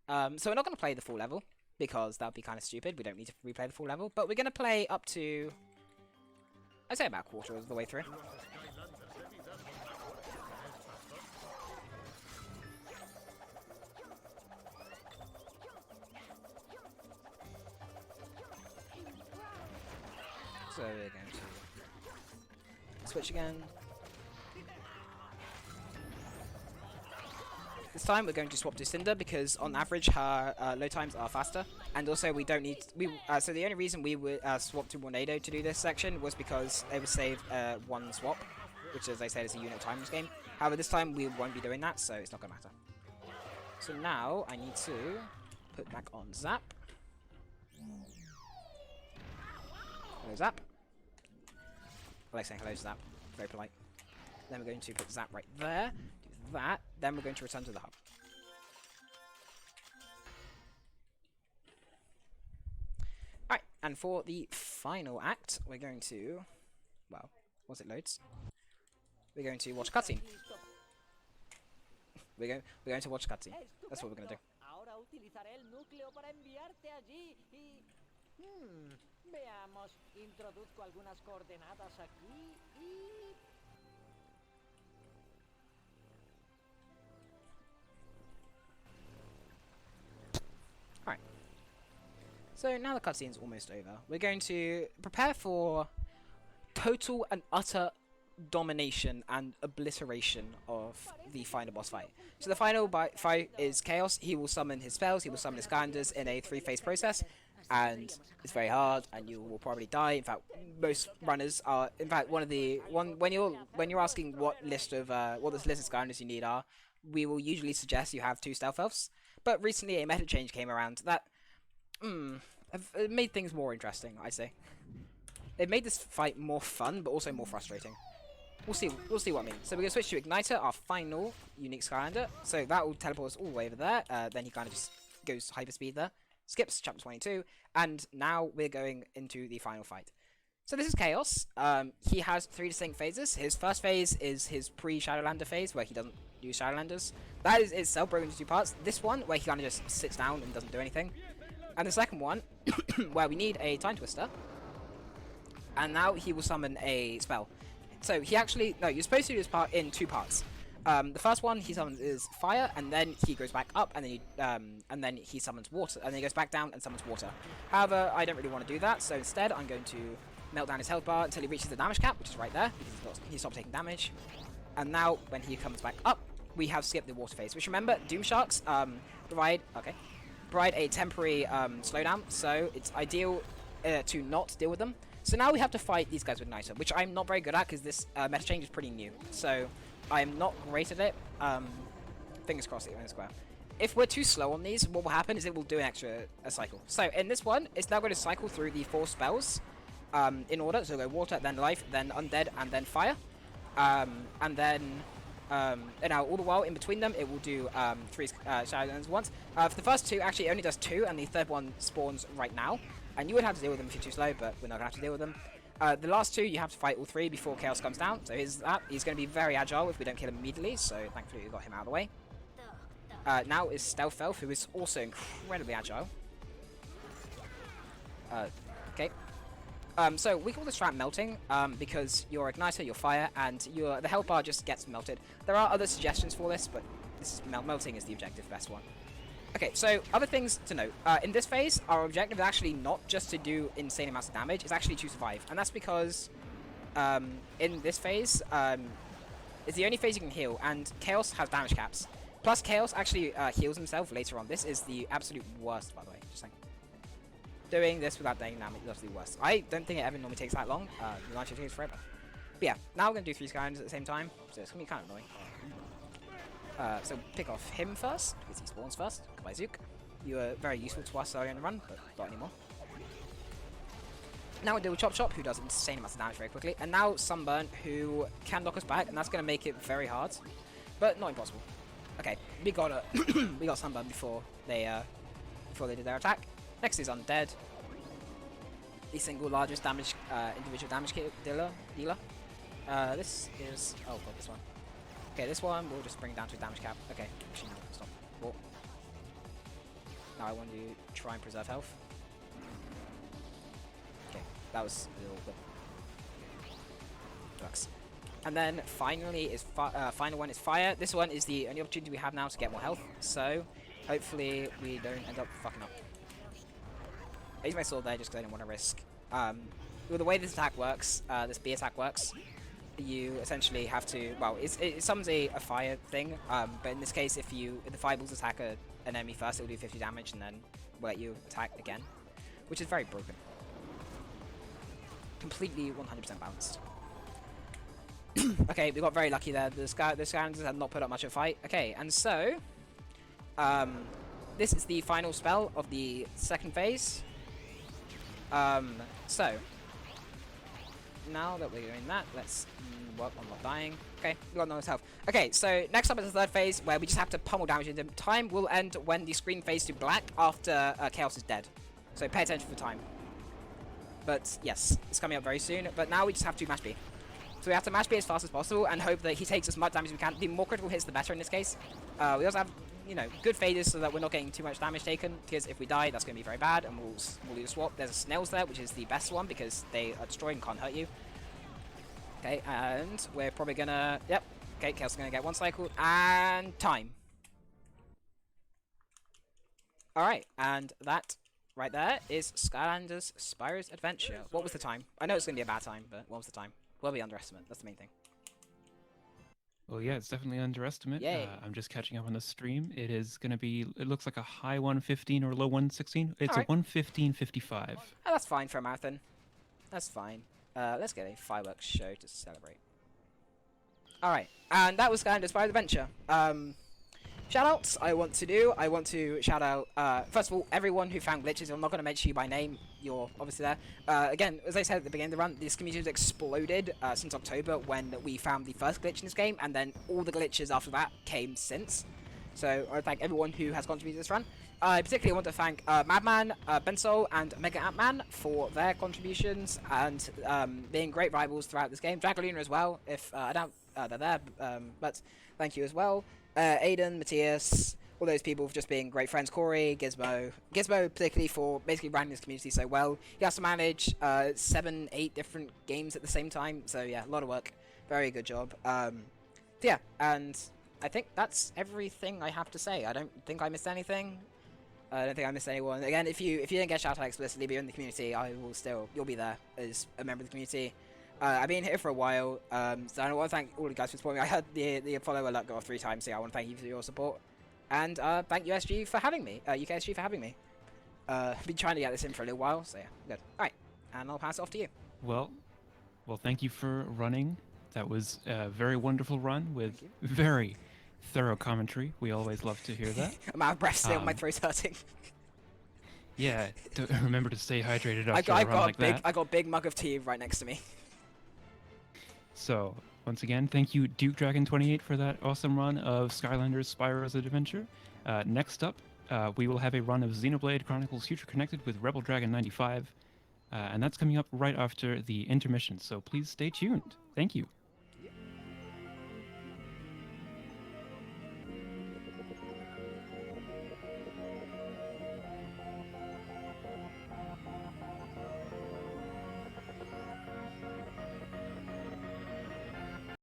B: So we're not going to play the full level, because that would be kind of stupid. We don't need to replay the full level. But we're going to play up to, I'd say about a quarter of the way through. So we're going to switch again. This time we're going to swap to Cinder because on average her load times are faster, and also we don't need so the only reason we would swap to Tornado to do this section was because it would save one swap, which as I said is a unit time in this game. However, this time we won't be doing that, so it's not going to matter. So now I need to put back on Zap. Hello Zap. I like saying hello to Zap, very polite. Then we're going to put Zap right there. That, then we're going to return to the hub. Alright, and for the final act, we're going to, well, once it loads, we're going to watch a cutscene. We're going to watch a cutscene. That's what we're going to do.
D: Veamos, introduzco algunas coordenadas aquí y...
B: Alright. So now the cutscene's almost over. We're going to prepare for total and utter domination and obliteration of the final boss fight. So the final fight is Chaos. He will summon his spells, he will summon his Skylanders in a 3-phase process, and it's very hard and you will probably die. In fact, most runners are, in fact, when you're asking what list of what this list of Skylanders you need are, we will usually suggest you have 2 Stealth Elves. But recently a meta change came around that it made things more interesting, I'd say. It made this fight more fun, but also more frustrating. We'll see what I mean. So we're going to switch to Igniter, our final unique Skylander. So that will teleport us all the way over there. Then he kind of just goes hyperspeed there. Skips chapter 22. And now we're going into the final fight. So this is Chaos. He has 3 distinct phases. His first phase is his pre-Shadowlander phase, where he doesn't use Shadowlanders. That is itself broken into 2 parts. This one, where he kind of just sits down and doesn't do anything. And the second one, where we need a Time Twister. And now he will summon a spell. So he actually, no, you're supposed to do this part in 2 parts. The first one he summons is fire, and then he goes back up, and then he summons water, and then he goes back down and summons water. However, I don't really want to do that, so instead I'm going to melt down his health bar until he reaches the damage cap, which is right there, because he stopped taking damage. And now, when he comes back up, we have skipped the water phase, which remember, Doom Sharks provide a temporary slowdown, so it's ideal to not deal with them. So now we have to fight these guys with Igniter, which I'm not very good at because this meta change is pretty new. So I'm not great at it. fingers crossed it went square. If we're too slow on these, what will happen is it will do an extra cycle. So in this one, it's now going to cycle through the 4 spells in order. So go water, then life, then undead, and then fire. And then and now all the while in between them, it will do 3 Skylanders once. For the first 2, actually it only does 2, and the third one spawns right now. And you would have to deal with them if you're too slow, but we're not going to have to deal with them. The last 2, you have to fight all 3 before Chaos comes down. So here's that. He's going to be very agile if we don't kill him immediately, so thankfully we got him out of the way. Now is Stealth Elf, who is also incredibly agile. Okay. So we call this strat melting, because your igniter, your fire, and the health bar just gets melted. There are other suggestions for this, but this is melting is the objective best one. Okay, so other things to note. In this phase, our objective is actually not just to do insane amounts of damage, it's actually to survive. And that's because in this phase, it's the only phase you can heal, and Chaos has damage caps. Plus, Chaos actually heals himself later on. This is the absolute worst, by the way. Just saying. Doing this without dying damage is the worst. I don't think it ever normally takes that long. It actually takes forever. But yeah, now we're going to do 3 Skylanders at the same time, so it's going to be kind of annoying. So pick off him first, because he spawns first. Goodbye, Zook. You were very useful to us earlier in the run, but not anymore. Now we deal with Chop Chop, who does insane amounts of damage very quickly. And now Sunburn, who can knock us back, and that's going to make it very hard, but not impossible. Okay, we got we got Sunburn before they did their attack. Next is Undead, the single largest damage individual damage dealer. This is oh god, this one. Okay, this one we'll just bring it down to damage cap. Okay, actually no, stop. Walk. Now I want to try and preserve health. Okay, that was a little bit. Ducks. And then finally is final one is fire. This one is the only opportunity we have now to get more health. So hopefully we don't end up fucking up. I use my sword there just because I don't want to risk. Well, the way this attack works, this B attack works, you essentially have to. Well, it summons a fire thing. But in this case, if the fireballs attack an enemy first, it will do 50 damage, and then we'll let you attack again, which is very broken. Completely 100% balanced. Okay, we got very lucky there. The Skylanders had not put up much of a fight. Okay, and so this is the final spell of the second phase. So now that we're doing that, let's work on not dying. Okay, we got no health. Okay, so next up is the third phase where we just have to pummel damage into them. Time will end when the screen fades to black after Chaos is dead. So pay attention for time. But yes, it's coming up very soon. But now we just have to mash B. So we have to mash B as fast as possible and hope that he takes as much damage as we can. The more critical hits, the better in this case. We also have, good phases so that we're not getting too much damage taken. Because if we die, that's going to be very bad, and we'll do a swap. There's a snails there, which is the best one because they are destroyed and can't hurt you. Okay, and we're probably gonna. Yep. Okay, Chaos is gonna get 1 cycle and time. All right, and that right there is Skylanders Spyro's Adventure. What was the time? I know it's gonna be a bad time, but what was the time? Will be underestimate. That's the main thing.
A: Well, yeah, it's definitely underestimate.
B: Yay.
A: I'm just catching up on the stream. It is going to be, it looks like a high 115 or low 116. It's
B: Alright.
A: a 115.55.
B: Oh, that's fine for a marathon. That's fine. Let's get a fireworks show to celebrate. Alright, and that was Skylanders Spyro's Adventure. Shoutouts I want to shout out, first of all, everyone who found glitches. I'm not going to mention you by name. You're obviously there. Again, as I said at the beginning of the run, this community has exploded since October when we found the first glitch in this game, and then all the glitches after that came since. So I want to thank everyone who has contributed to this run. I particularly want to thank Madman, Bensol, and Mega Ant-Man for their contributions and being great rivals throughout this game. Dragaluna as well, if I doubt they're there, but thank you as well. Aiden, Matthias, all those people for just being great friends. Corey, Gizmo particularly for basically running this community so well. He has to manage 7, 8 different games at the same time, so yeah, a lot of work. Very good job. So yeah, and I think that's everything I have to say. I don't think I missed anything. I don't think I missed anyone. Again, if you didn't get shouted out explicitly, but you're in the community, you'll be there as a member of the community. I've been here for a while, so I want to thank all you guys for supporting me. I had the follow alert go off 3 times, so yeah, I want to thank you for your support. And thank USG for having me, UKSG for having me. I've been trying to get this in for a little while, so yeah, good. Alright, and I'll pass it off to you.
A: Well, thank you for running. That was a very wonderful run with very, thorough commentary. We always love to hear that.
B: I'm out of breath still. My
A: Um,
B: throat's hurting.
A: Yeah, remember to stay hydrated after
B: I've
A: a run like that.
B: I got a big mug of tea right next to me.
A: So, once again, thank you, dukedragon28, for that awesome run of Skylanders Spyro's Adventure. Next up, we will have a run of Xenoblade Chronicles Future Connected with Rebel Dragon 95, and that's coming up right after the intermission, so please stay tuned. Thank you.